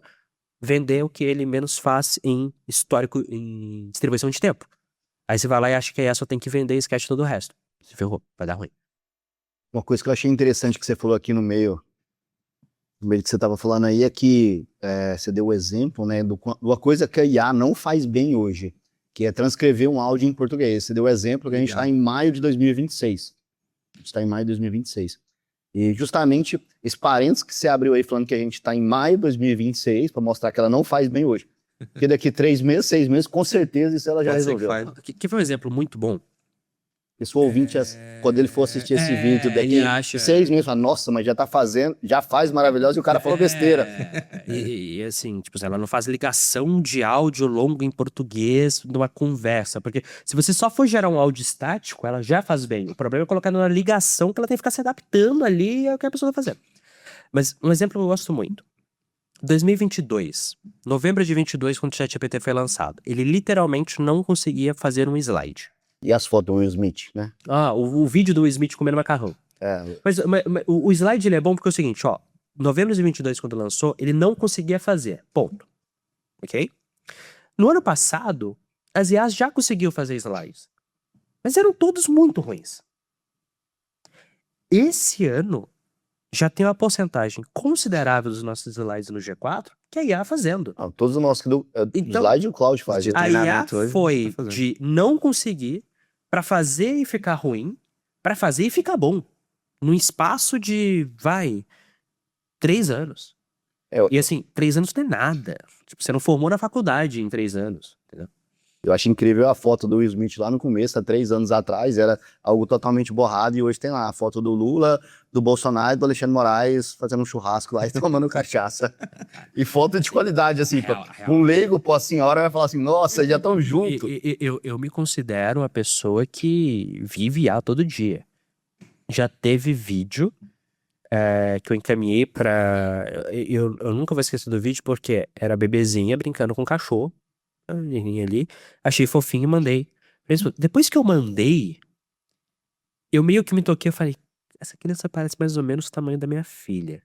vender é o que ele menos faz em histórico, em distribuição de tempo. Aí você vai lá e acha que a só tem que vender e esquece todo o resto. Se ferrou, vai dar ruim. Uma coisa que eu achei interessante que você falou aqui no meio que você estava falando aí é que você deu o exemplo, né, de uma coisa que a IA não faz bem hoje, que é transcrever um áudio em português. Você deu o exemplo que a gente está em maio de 2026. A gente está em maio de 2026. E justamente esse parênteses que você abriu aí falando que a gente está em maio de 2026 para mostrar que ela não faz bem hoje. Porque daqui 3 meses, 6 meses, com certeza isso ela já resolveu. Que foi um exemplo muito bom. Esse ouvinte, quando ele for assistir esse vídeo daqui 6 meses, fala, nossa, mas já tá fazendo, já faz maravilhoso e o cara falou besteira. E assim, tipo, ela não faz ligação de áudio longo em português numa conversa. Porque se você só for gerar um áudio estático, ela já faz bem. O problema é colocar numa ligação que ela tem que ficar se adaptando ali ao que a pessoa tá fazendo. Mas um exemplo que eu gosto muito. 2022, novembro de 22, quando o ChatGPT foi lançado, ele literalmente não conseguia fazer um slide. E as fotos do Will Smith, né? O vídeo do Will Smith comendo macarrão. Mas o slide ele é bom porque é o seguinte, ó. Novembro de 22, quando lançou, ele não conseguia fazer. Ponto. Ok? No ano passado, as IAs já conseguiam fazer slides. Mas eram todos muito ruins. Esse ano, já tem uma porcentagem considerável dos nossos slides no G4 que a IA fazendo. Todos os nossos Então, slide o Cloud faz. de a IA treinamento hoje, foi tá fazendo. de não conseguir pra fazer e ficar ruim, pra fazer e ficar bom. Num espaço de, 3 anos. E assim, 3 anos não é nada. Tipo, você não formou na faculdade em 3 anos, entendeu? Eu acho incrível a foto do Will Smith lá no começo, há 3 anos atrás, era algo totalmente borrado, e hoje tem lá a foto do Lula, do Bolsonaro e do Alexandre Moraes fazendo um churrasco lá e tomando cachaça. E foto de qualidade, assim, Real. um leigo, pô, a senhora vai falar assim, nossa, já estão juntos. Eu me considero uma pessoa que vive IA todo dia. Já teve vídeo que eu encaminhei pra... Eu nunca vou esquecer do vídeo porque era a bebezinha brincando com o cachorro. A menininha ali. Achei fofinho e mandei. Depois que eu mandei, eu meio que me toquei, eu falei, essa criança parece mais ou menos o tamanho da minha filha.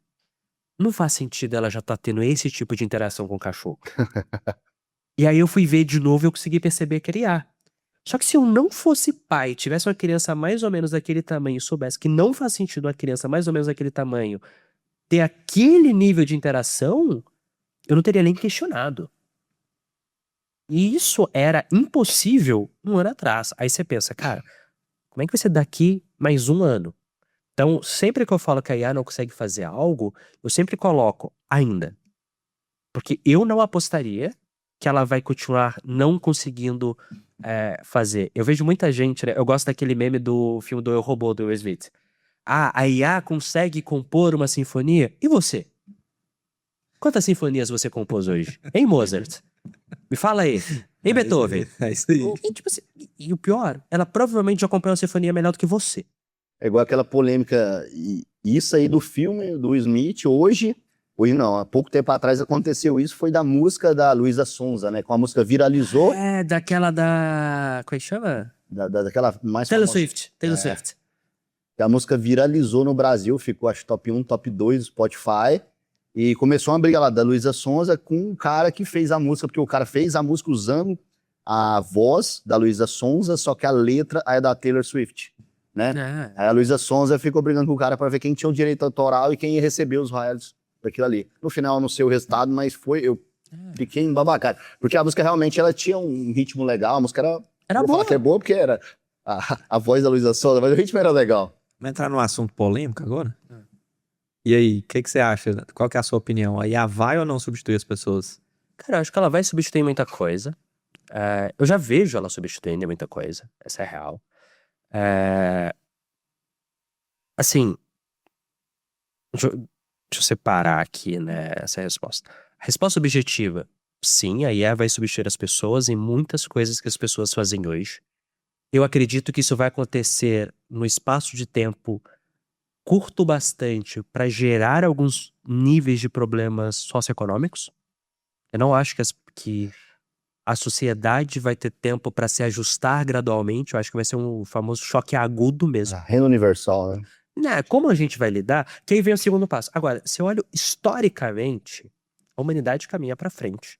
Não faz sentido ela já tá tendo esse tipo de interação com o cachorro. E aí eu fui ver de novo e eu consegui perceber que era IA. Só que se eu não fosse pai, tivesse uma criança mais ou menos daquele tamanho e soubesse que não faz sentido uma criança mais ou menos daquele tamanho ter aquele nível de interação, eu não teria nem questionado. E isso era impossível 1 ano atrás. Aí você pensa, cara, como é que vai ser daqui mais 1 ano? Então, sempre que eu falo que a IA não consegue fazer algo, eu sempre coloco ainda. Porque eu não apostaria que ela vai continuar não conseguindo fazer. Eu vejo muita gente, né? Eu gosto daquele meme do filme do Eu, Robô, do Will Smith. A IA consegue compor uma sinfonia? E você? Quantas sinfonias você compôs hoje? Hein, Mozart? Me fala aí. Hein, Beethoven? É isso aí. E, tipo assim, e o pior, ela provavelmente já compõe uma sinfonia melhor do que você. É igual aquela polêmica, e isso aí do filme do Will Smith, hoje não, há pouco tempo atrás aconteceu isso, foi da música da Luísa Sonza, né, com a música viralizou, Daquela da... Como é que chama? daquela mais Taylor famosa. Swift. Taylor Swift. A música viralizou no Brasil, ficou acho top 1, top 2 do Spotify, e começou uma briga lá da Luísa Sonza com o cara que fez a música, porque o cara fez a música usando a voz da Luísa Sonza, só que a letra é da Taylor Swift, né? Aí a Luísa Sonza ficou brigando com o cara para ver quem tinha o direito autoral e quem ia receber os royalties daquilo ali. No final eu não sei o resultado, mas eu fiquei embabacado, porque a música realmente ela tinha um ritmo legal, a música era boa. que é boa porque era a voz da Luísa Sonza, mas o ritmo era legal. Vamos entrar num assunto polêmico agora? E aí, o que você acha? Qual que é a sua opinião? A IA vai ou não substituir as pessoas? Cara, eu acho que ela vai substituir muita coisa. Eu já vejo ela substituindo muita coisa. Essa é real. Assim, deixa eu separar aqui, né, essa resposta. A resposta objetiva, sim, a IA vai substituir as pessoas em muitas coisas que as pessoas fazem hoje. Eu acredito que isso vai acontecer no espaço de tempo curto bastante para gerar alguns níveis de problemas socioeconômicos. Eu não acho que a sociedade vai ter tempo para se ajustar gradualmente. Eu acho que vai ser um famoso choque agudo mesmo. Renda universal, né? Né, como a gente vai lidar? Que aí vem o segundo passo. Agora, se eu olho historicamente, a humanidade caminha para frente.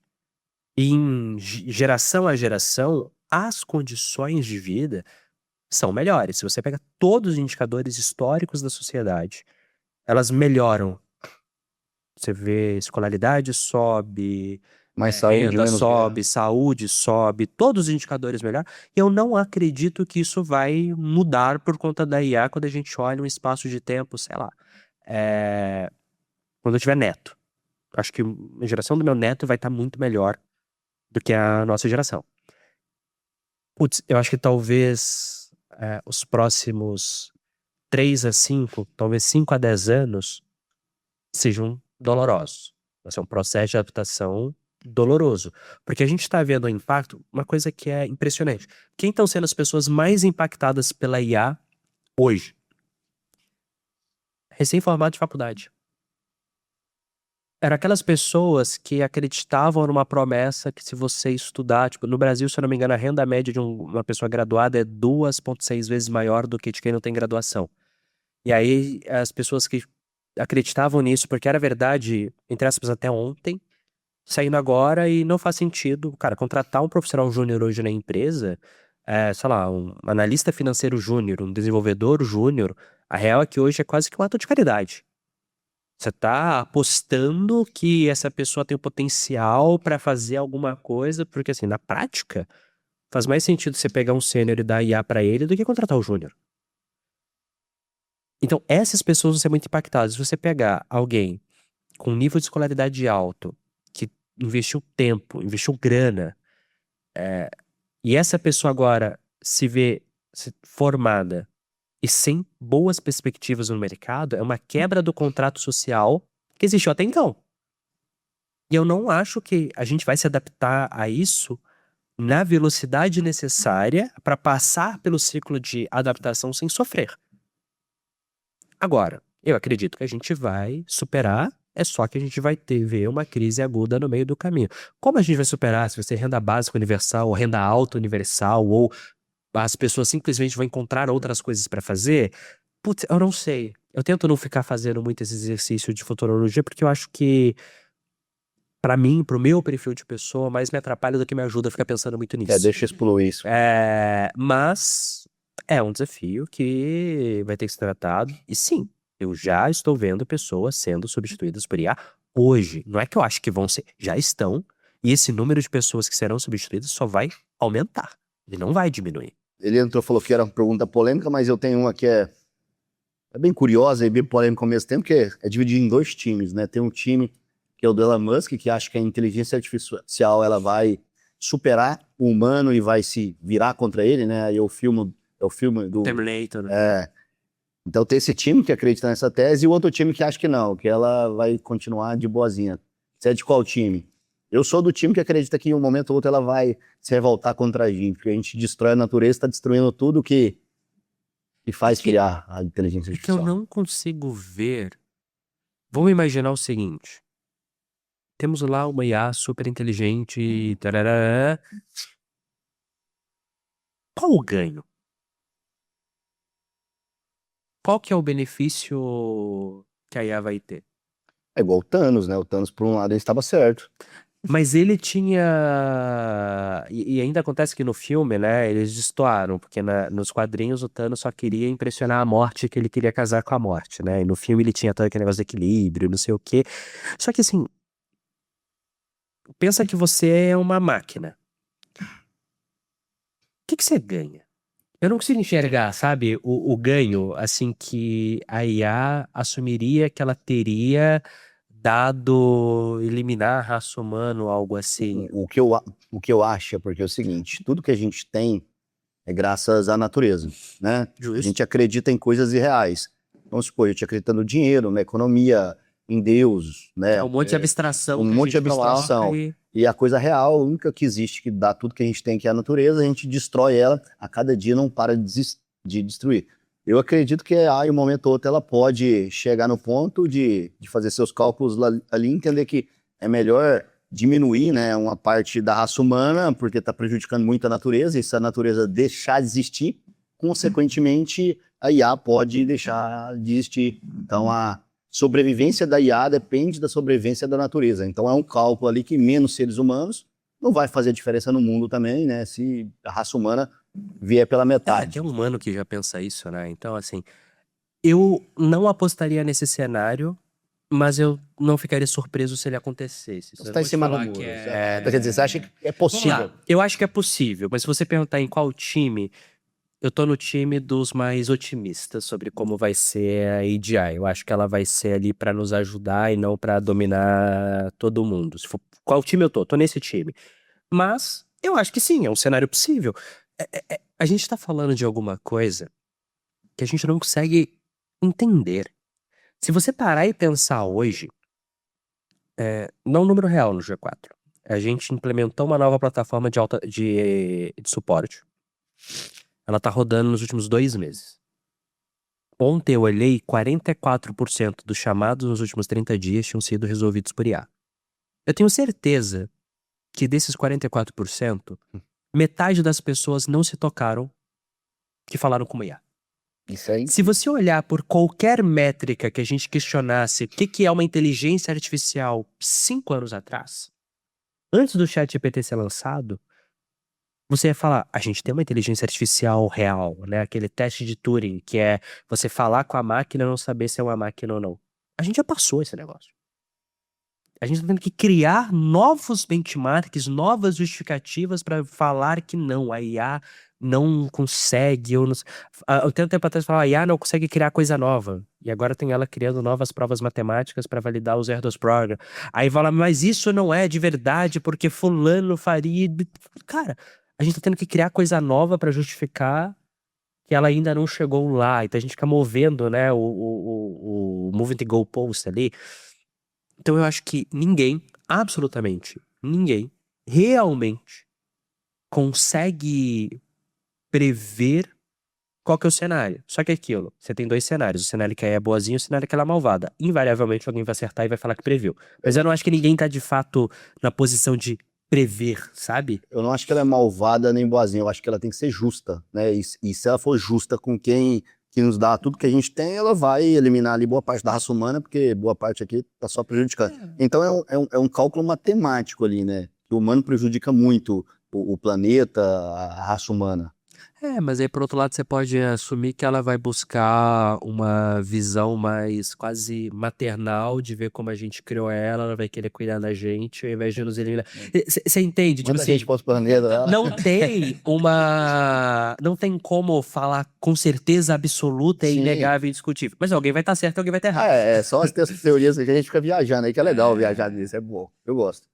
E em geração a geração, as condições de vida são melhores. Se você pega todos os indicadores históricos da sociedade, elas melhoram. Você vê escolaridade sobe, Mais saúde, renda menos sobe, saúde sobe, todos os indicadores melhoram. E eu não acredito que isso vai mudar por conta da IA quando a gente olha um espaço de tempo, sei lá, quando eu tiver neto. Acho que a geração do meu neto vai estar muito melhor do que a nossa geração. Putz, eu acho que talvez os próximos 3 a 5, talvez 5 a 10 anos sejam dolorosos. Vai ser um processo de adaptação doloroso. Porque a gente está vendo o impacto, uma coisa que é impressionante. Quem estão sendo as pessoas mais impactadas pela IA hoje? Recém-formado de faculdade. Eram aquelas pessoas que acreditavam numa promessa que se você estudar, tipo, no Brasil, se eu não me engano, a renda média de uma pessoa graduada é 2,6 vezes maior do que de quem não tem graduação. E aí, as pessoas que acreditavam nisso, porque era verdade, entre aspas, até ontem, saindo agora e não faz sentido, cara, contratar um profissional júnior hoje na empresa, sei lá, um analista financeiro júnior, um desenvolvedor júnior, a real é que hoje é quase que um ato de caridade. Você tá apostando que essa pessoa tem o potencial para fazer alguma coisa, porque assim, na prática, faz mais sentido você pegar um sênior e dar IA para ele do que contratar o júnior. Então, essas pessoas vão ser muito impactadas. Se você pegar alguém com nível de escolaridade alto, que investiu tempo, investiu grana, e essa pessoa agora se vê formada e sem boas perspectivas no mercado, é uma quebra do contrato social que existiu até então. E eu não acho que a gente vai se adaptar a isso na velocidade necessária para passar pelo ciclo de adaptação sem sofrer. Agora, eu acredito que a gente vai superar, é só que a gente vai ver uma crise aguda no meio do caminho. Como a gente vai superar se vai ser renda básica universal, ou renda alta universal, ou as pessoas simplesmente vão encontrar outras coisas para fazer? Putz, eu não sei. Eu tento não ficar fazendo muito esse exercício de futurologia, porque eu acho que, pra mim, pro meu perfil de pessoa, mais me atrapalha do que me ajuda a ficar pensando muito nisso. Deixa isso poluir isso. Mas é um desafio que vai ter que ser tratado. E sim, eu já estou vendo pessoas sendo substituídas por IA hoje. Não é que eu acho que vão ser, já estão. E esse número de pessoas que serão substituídas só vai aumentar. Ele não vai diminuir. Ele entrou, falou que era uma pergunta polêmica, mas eu tenho uma que é bem curiosa e bem polêmica ao mesmo tempo, que é dividido em 2 times, né? Tem um time que é o do Elon Musk, que acha que a inteligência artificial ela vai superar o humano e vai se virar contra ele, né? Aí é o filme do... Terminator, né? Então tem esse time que acredita nessa tese e o outro time que acha que não, que ela vai continuar de boazinha. Você é de qual time? Eu sou do time que acredita que em um momento ou outro ela vai se revoltar contra a gente, porque a gente destrói a natureza, está destruindo tudo que faz criar a inteligência É que eu artificial. não consigo ver. Vamos imaginar o seguinte. Temos lá uma IA super inteligente, tarará. Qual o ganho? Qual que é o benefício que a IA vai ter? É igual o Thanos, né? O Thanos, por um lado, ele estava certo. Mas ele tinha. E ainda acontece que no filme, né, eles destoaram, porque nos quadrinhos o Thanos só queria impressionar a morte, que ele queria casar com a morte, né? E no filme ele tinha todo aquele negócio de equilíbrio, não sei o quê. Só que assim, pensa que você é uma máquina. O que você ganha? Eu não consigo enxergar, sabe, o ganho, assim, que a IA assumiria que ela teria dado eliminar a raça humana ou algo assim. O que eu acho é porque é o seguinte, tudo que a gente tem é graças à natureza, né? A Justo. gente acredita em coisas irreais. Vamos supor, a gente acredita no dinheiro, na economia, em Deus, né? É um monte de abstração. Um que a monte de gente coloca abstração. e- E a coisa real, a única que existe, que dá tudo que a gente tem, que é a natureza, a gente destrói ela, a cada dia não para de destruir. Eu acredito que em um momento ou outro ela pode chegar no ponto de fazer seus cálculos ali, entender que é melhor diminuir, né, uma parte da raça humana, porque está prejudicando muito a natureza, e se a natureza deixar de existir, consequentemente a IA pode deixar de existir. Então a sobrevivência da IA depende da sobrevivência da natureza. Então é um cálculo ali que menos seres humanos não vai fazer diferença no mundo também, né? Se a raça humana vier pela metade. Tem um humano que já pensa isso, né? Então, assim, eu não apostaria nesse cenário, mas eu não ficaria surpreso se ele acontecesse. Você está em cima do muro. Quer dizer, você acha que é possível? Vamos lá. Eu acho que é possível, mas se você perguntar em qual time, eu tô no time dos mais otimistas sobre como vai ser a AGI. Eu acho que ela vai ser ali pra nos ajudar e não pra dominar todo mundo. Se for, qual time eu tô? Tô nesse time. Mas eu acho que sim, é um cenário possível. A gente tá falando de alguma coisa que a gente não consegue entender. Se você parar e pensar hoje, não o número real no G4. A gente implementou uma nova plataforma de suporte. Ela tá rodando nos últimos 2 meses. Ontem eu olhei, 44% dos chamados nos últimos 30 dias tinham sido resolvidos por IA. Eu tenho certeza que desses 44%, metade das pessoas não se tocaram que falaram com IA. Isso aí. Se você olhar por qualquer métrica que a gente questionasse o que é uma inteligência artificial 5 anos atrás, antes do ChatGPT ser lançado, você ia falar, a gente tem uma inteligência artificial real, né? Aquele teste de Turing, que é você falar com a máquina e não saber se é uma máquina ou não. A gente já passou esse negócio. A gente tá tendo que criar novos benchmarks, novas justificativas para falar que não, a IA não consegue. Eu não... Há tempo atrás falava, a IA não consegue criar coisa nova. E agora tem ela criando novas provas matemáticas para validar os erros program. Aí fala, mas isso não é de verdade, porque fulano faria. Cara, a gente tá tendo que criar coisa nova para justificar que ela ainda não chegou lá. Então a gente fica movendo, né, o moving the goalpost ali. Então eu acho que ninguém, absolutamente ninguém, realmente consegue prever qual que é o cenário. Só que é aquilo, você tem dois cenários, o cenário que é boazinho e o cenário que ela é malvada. Invariavelmente alguém vai acertar e vai falar que previu. Mas eu não acho que ninguém tá de fato na posição de prever, sabe? Eu não acho que ela é malvada nem boazinha, eu acho que ela tem que ser justa, né? E se ela for justa com quem que nos dá tudo que a gente tem, ela vai eliminar ali boa parte da raça humana, porque boa parte aqui tá só prejudicando. Então é um cálculo matemático ali, né? Que o humano prejudica muito o planeta, a raça humana. Mas aí por outro lado você pode assumir que ela vai buscar uma visão mais quase maternal de ver como a gente criou ela vai querer cuidar da gente ao invés de nos eliminar. Você entende? Tipo Manda a assim, gente para os planetas. não tem como falar com certeza absoluta e Sim. inegável e indiscutível. Mas alguém vai estar certo e alguém vai estar errado. Só as teorias que a gente fica viajando aí, que é legal viajar nisso, é bom. Eu gosto.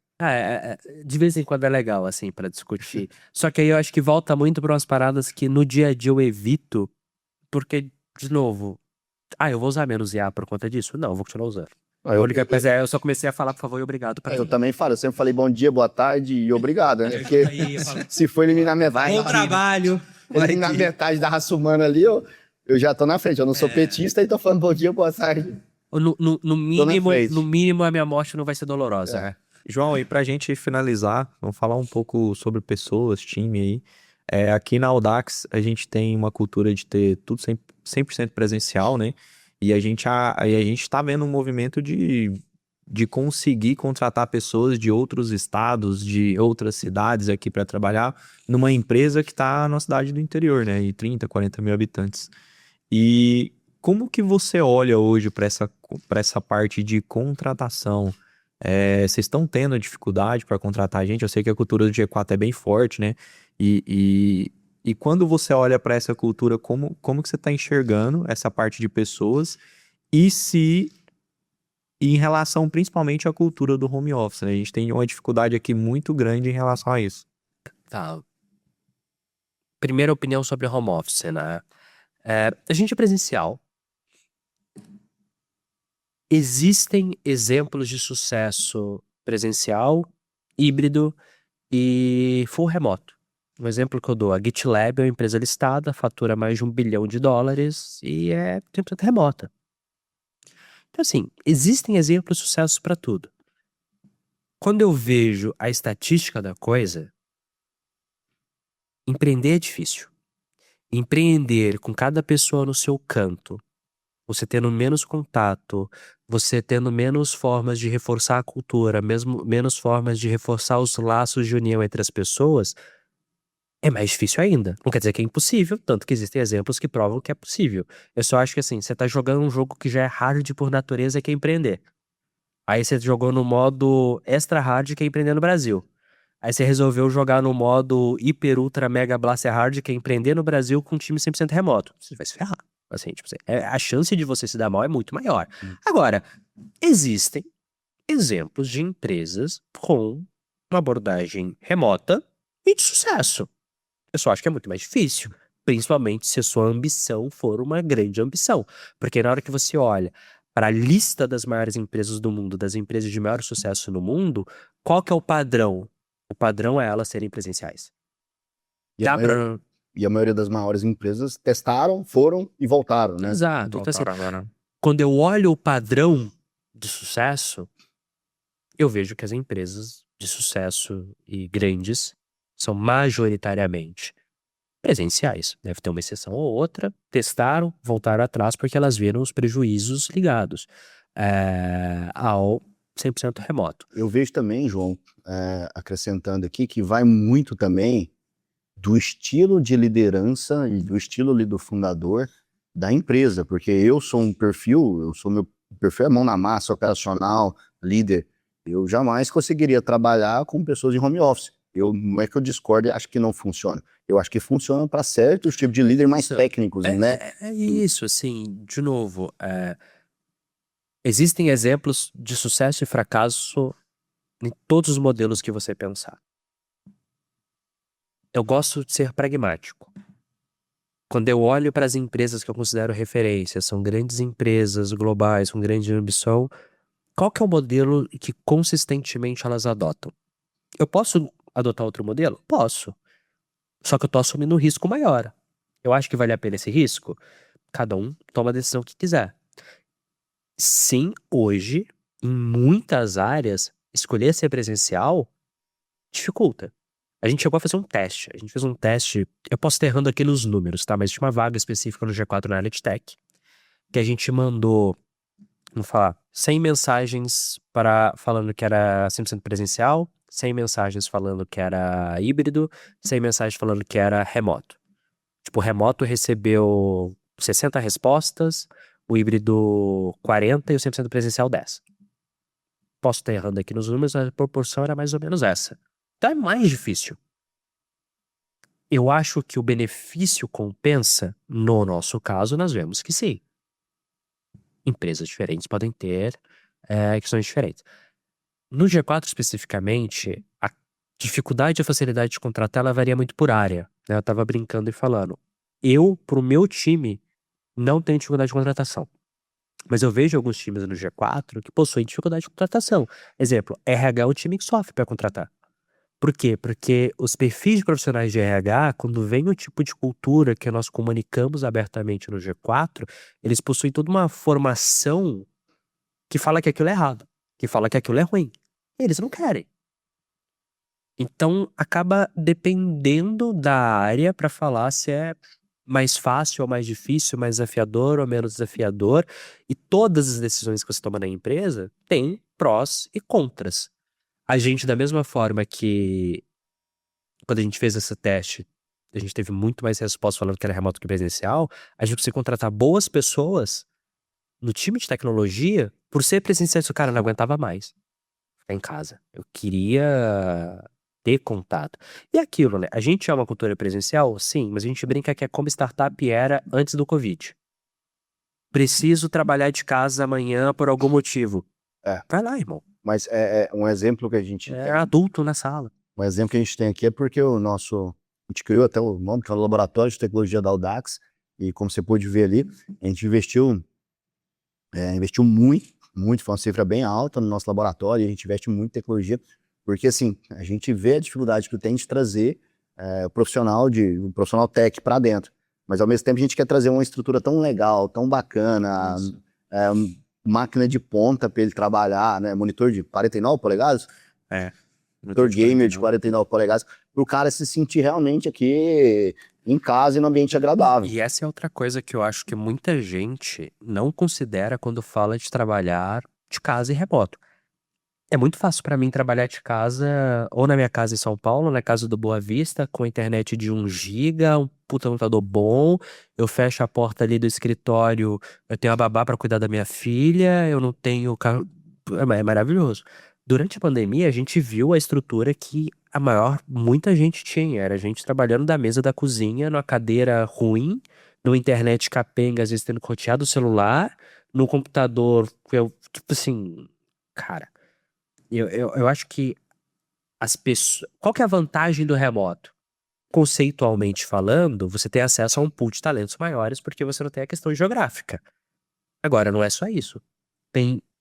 De vez em quando é legal, assim, pra discutir. Só que aí eu acho que volta muito pra umas paradas que no dia a dia eu evito, porque, de novo, eu vou usar menos IA por conta disso? Não, eu vou continuar usando. Eu só comecei a falar por favor e obrigado pra Eu também falo, eu sempre falei bom dia, boa tarde e obrigado, né? Porque se for eliminar metade, trabalho! eliminar metade da raça humana ali, eu já tô na frente. Eu não sou petista e tô falando bom dia, boa tarde. No mínimo, a minha morte não vai ser dolorosa. João, e pra gente finalizar, vamos falar um pouco sobre pessoas, time aí. Aqui na Audax, a gente tem uma cultura de ter tudo 100% presencial, né? E a gente tá vendo um movimento de conseguir contratar pessoas de outros estados, de outras cidades aqui para trabalhar numa empresa que tá na cidade do interior, né? E 30, 40 mil habitantes. E como que você olha hoje para essa parte de contratação? Vocês estão tendo dificuldade para contratar gente? Eu sei que a cultura do G4 é bem forte, né? E quando você olha para essa cultura, como que você está enxergando essa parte de pessoas e em relação principalmente à cultura do home office, né? A gente tem uma dificuldade aqui muito grande em relação a isso. Tá. Primeira opinião sobre home office, né? A gente é presencial. Existem exemplos de sucesso presencial, híbrido e full remoto. Um exemplo que eu dou, a GitLab é uma empresa listada, fatura mais de $1 bilhão e é 100% remota. Então assim, existem exemplos de sucesso para tudo. Quando eu vejo a estatística da coisa, empreender é difícil. Empreender com cada pessoa no seu canto, você tendo menos contato, você tendo menos formas de reforçar a cultura, menos formas de reforçar os laços de união entre as pessoas, é mais difícil ainda. Não quer dizer que é impossível, tanto que existem exemplos que provam que é possível. Eu só acho que assim, você tá jogando um jogo que já é hard por natureza, que é empreender. Aí você jogou no modo extra hard, que é empreender no Brasil. Aí você resolveu jogar no modo hiper, ultra, mega, blaster hard, que é empreender no Brasil com um time 100% remoto. Você vai se ferrar. Assim, tipo, a chance de você se dar mal é muito maior. Agora, existem exemplos de empresas com uma abordagem remota e de sucesso. Eu só acho que é muito mais difícil, principalmente se a sua ambição for uma grande ambição. Porque na hora que você olha para a lista das maiores empresas do mundo, das empresas de maior sucesso no mundo, qual que é o padrão? O padrão é elas serem presenciais. E a maioria das maiores empresas testaram, foram e voltaram, né? Exato. Então, assim, quando eu olho o padrão de sucesso, eu vejo que as empresas de sucesso e grandes são majoritariamente presenciais. Deve ter uma exceção ou outra. Testaram, voltaram atrás porque elas viram os prejuízos ligados ao 100% remoto. Eu vejo também, João, acrescentando aqui, que vai muito também do estilo de liderança e do estilo ali do fundador da empresa, porque eu sou um perfil, eu sou O perfil é mão na massa, operacional, líder. Eu jamais conseguiria trabalhar com pessoas em home office. Não é que eu discordo e acho que não funciona. Eu acho que funciona para certos tipos de líder mais Isso, técnicos, né? É isso, assim, de novo, existem exemplos de sucesso e fracasso em todos os modelos que você pensar. Eu gosto de ser pragmático. Quando eu olho para as empresas que eu considero referência, são grandes empresas globais com grande ambição, qual que é o modelo que consistentemente elas adotam? Eu posso adotar outro modelo? Posso. Só que eu tô assumindo um risco maior. Eu acho que vale a pena esse risco? Cada um toma a decisão que quiser. Sim, hoje, em muitas áreas, escolher ser presencial dificulta. A gente chegou a fazer um teste. A gente fez um teste, eu posso estar errando aqui nos números, tá? Mas tinha uma vaga específica no G4 na área de tech, que a gente mandou, vamos falar, 100 mensagens falando que era 100% presencial, 100 mensagens falando que era híbrido, 100 mensagens falando que era remoto. Tipo, o remoto recebeu 60 respostas, o híbrido 40 e o 100% presencial 10. Posso estar errando aqui nos números, mas a proporção era mais ou menos essa. Então é mais difícil. Eu acho que o benefício compensa, no nosso caso, nós vemos que sim. Empresas diferentes podem ter questões diferentes. No G4 especificamente, a dificuldade e a facilidade de contratar ela varia muito por área, né? Eu tava brincando e falando. Pro meu time, não tenho dificuldade de contratação. Mas eu vejo alguns times no G4 que possuem dificuldade de contratação. Exemplo, RH é um time que sofre para contratar. Por quê? Porque os perfis de profissionais de RH, quando vem o tipo de cultura que nós comunicamos abertamente no G4, eles possuem toda uma formação que fala que aquilo é errado, que fala que aquilo é ruim. Eles não querem. Então, acaba dependendo da área para falar se é mais fácil ou mais difícil, mais desafiador ou menos desafiador. E todas as decisões que você toma na empresa têm prós e contras. A gente, da mesma forma que quando a gente fez esse teste, a gente teve muito mais respostas falando que era remoto que presencial, a gente precisa contratar boas pessoas no time de tecnologia por ser presencial. Isso, cara, eu não aguentava mais ficar em casa. Eu queria ter contato. E aquilo, né? A gente é uma cultura presencial, sim, mas a gente brinca que é como startup era antes do Covid. Preciso trabalhar de casa amanhã por algum motivo. Vai lá, irmão. Mas é um exemplo que a gente É adulto na sala. Um exemplo que a gente tem aqui é porque a gente criou até o nome, que é o Laboratório de Tecnologia da Audax, e como você pôde ver ali, a gente investiu muito, foi uma cifra bem alta no nosso laboratório, e a gente investe muito em tecnologia, porque assim, a gente vê a dificuldade que tem de trazer o profissional tech para dentro, mas ao mesmo tempo a gente quer trazer uma estrutura tão legal, tão bacana, máquina de ponta para ele trabalhar, né, monitor de 49 polegadas, monitor gamer de 49 polegadas, para o cara se sentir realmente aqui em casa e no ambiente agradável. E essa é outra coisa que eu acho que muita gente não considera quando fala de trabalhar de casa e remoto. É muito fácil para mim trabalhar de casa, ou na minha casa em São Paulo, na casa do Boa Vista, com internet de 1 GB, um puta computador bom, eu fecho a porta ali do escritório, eu tenho a babá para cuidar da minha filha, eu não tenho carro. É maravilhoso. Durante a pandemia, a gente viu a estrutura que muita gente tinha. Era a gente trabalhando da mesa da cozinha, numa cadeira ruim, numa internet capenga, às vezes tendo que rotear do celular, no computador, tipo assim, cara, eu acho que as pessoas. Qual que é a vantagem do remoto? Conceitualmente falando, você tem acesso a um pool de talentos maiores porque você não tem a questão geográfica. Agora, não é só isso.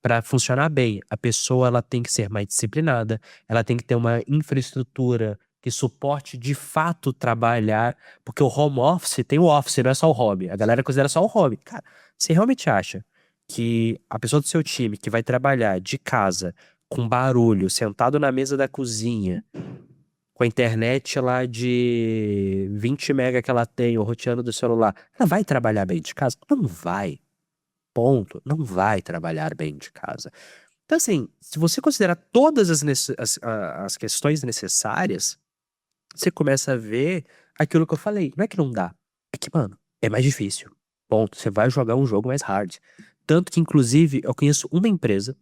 Para funcionar bem, a pessoa ela tem que ser mais disciplinada, ela tem que ter uma infraestrutura que suporte de fato trabalhar, porque o home office tem o office, não é só o hobby. A galera considera só o hobby. Cara, você realmente acha que a pessoa do seu time que vai trabalhar de casa, com barulho, sentado na mesa da cozinha, com a internet lá de 20 mega que ela tem, ou roteando do celular, ela vai trabalhar bem de casa? Não vai. Ponto. Não vai trabalhar bem de casa. Então, assim, se você considerar todas as questões necessárias, você começa a ver aquilo que eu falei. Não é que não dá. É que, mano, é mais difícil. Ponto. Você vai jogar um jogo mais hard. Tanto que, inclusive, eu conheço uma empresa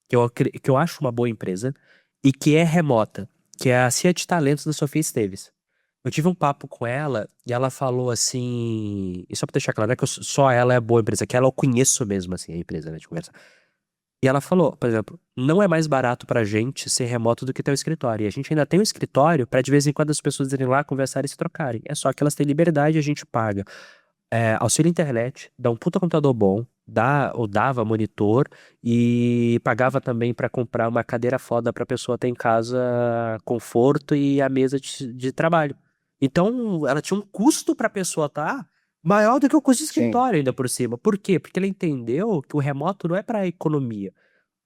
que eu acho uma boa empresa e que é remota, que é a CIA de Talentos da Sofia Esteves. Eu tive um papo com ela e ela falou assim. E só pra deixar claro, não é que só ela é boa empresa, que ela eu conheço mesmo, assim, a empresa, né, de conversa. E ela falou, por exemplo, não é mais barato pra gente ser remoto do que ter um escritório. E a gente ainda tem um escritório pra de vez em quando as pessoas irem lá conversarem e se trocarem. É só que elas têm liberdade e a gente paga auxílio internet, dá um puta computador bom, ou dava monitor e pagava também pra comprar uma cadeira foda pra pessoa ter em casa conforto e a mesa de trabalho. Então, ela tinha um custo pra pessoa maior do que o custo de Sim. escritório ainda por cima. Por quê? Porque ela entendeu que o remoto não é pra economia.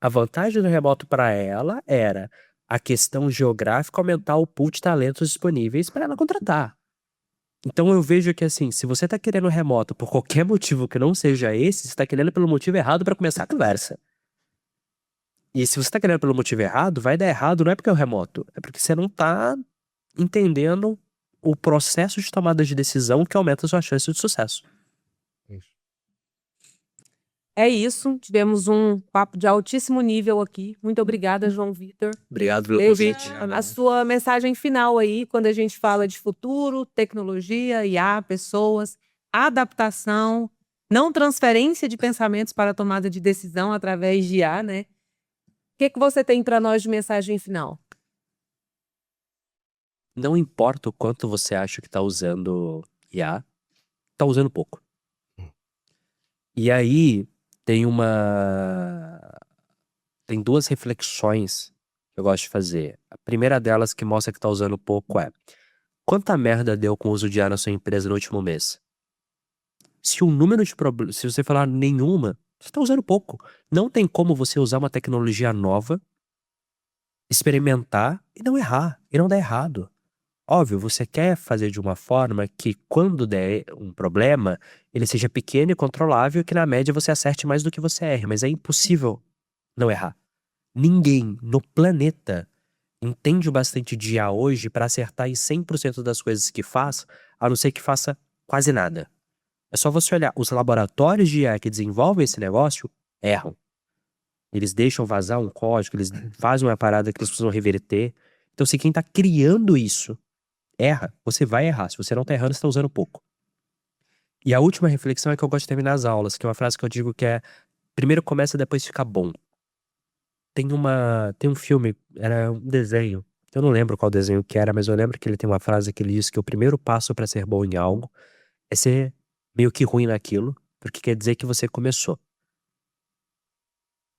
A vantagem do remoto pra ela era a questão geográfica aumentar o pool de talentos disponíveis pra ela contratar. Então eu vejo que assim, se você tá querendo remoto por qualquer motivo que não seja esse, você tá querendo pelo motivo errado pra começar a conversa. E se você tá querendo pelo motivo errado, vai dar errado não é porque é o remoto, é porque você não tá entendendo o processo de tomada de decisão que aumenta a sua chance de sucesso. É isso. Tivemos um papo de altíssimo nível aqui. Muito obrigada, João Vitor. Obrigado pelo Deixa convite. a sua mensagem final aí, quando a gente fala de futuro, tecnologia, IA, pessoas, adaptação, não transferência de pensamentos para a tomada de decisão através de IA, né? O que você tem para nós de mensagem final? Não importa o quanto você acha que tá usando IA, tá usando pouco. E aí tem duas reflexões que eu gosto de fazer. A primeira delas que mostra que tá usando pouco é: quanta merda deu com o uso de IA na sua empresa no último mês? Se o número de problemas, se você falar nenhuma, você tá usando pouco. Não tem como você usar uma tecnologia nova, experimentar e não errar, e não dar errado. Óbvio, você quer fazer de uma forma que quando der um problema, ele seja pequeno e controlável, que na média você acerte mais do que você erre, mas é impossível não errar. Ninguém no planeta entende o bastante de IA hoje para acertar em 100% das coisas que faz, a não ser que faça quase nada. É só você olhar, os laboratórios de IA que desenvolvem esse negócio erram. Eles deixam vazar um código, eles fazem uma parada que eles precisam reverter. Então, se quem tá criando isso erra, você vai errar. Se você não tá errando, você tá usando pouco. E a última reflexão é que eu gosto de terminar as aulas, que é uma frase que eu digo que é: primeiro começa, depois fica bom. Tem um filme, era um desenho, eu não lembro qual desenho que era, mas eu lembro que ele tem uma frase que ele diz que o primeiro passo pra ser bom em algo é ser meio que ruim naquilo, porque quer dizer que você começou.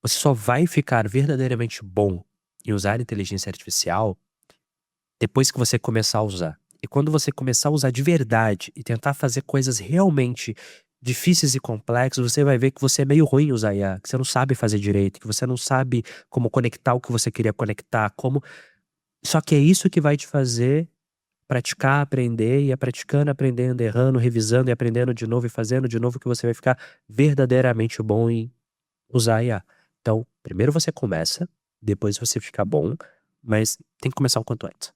Você só vai ficar verdadeiramente bom em usar inteligência artificial depois que você começar a usar. E quando você começar a usar de verdade e tentar fazer coisas realmente difíceis e complexas, você vai ver que você é meio ruim em usar IA, que você não sabe fazer direito, que você não sabe como conectar o que você queria conectar, como... Só que é isso que vai te fazer praticar, aprender, e é praticando, aprendendo, errando, revisando e aprendendo de novo e fazendo de novo que você vai ficar verdadeiramente bom em usar IA. Então, primeiro você começa, depois você fica bom, mas tem que começar o quanto antes.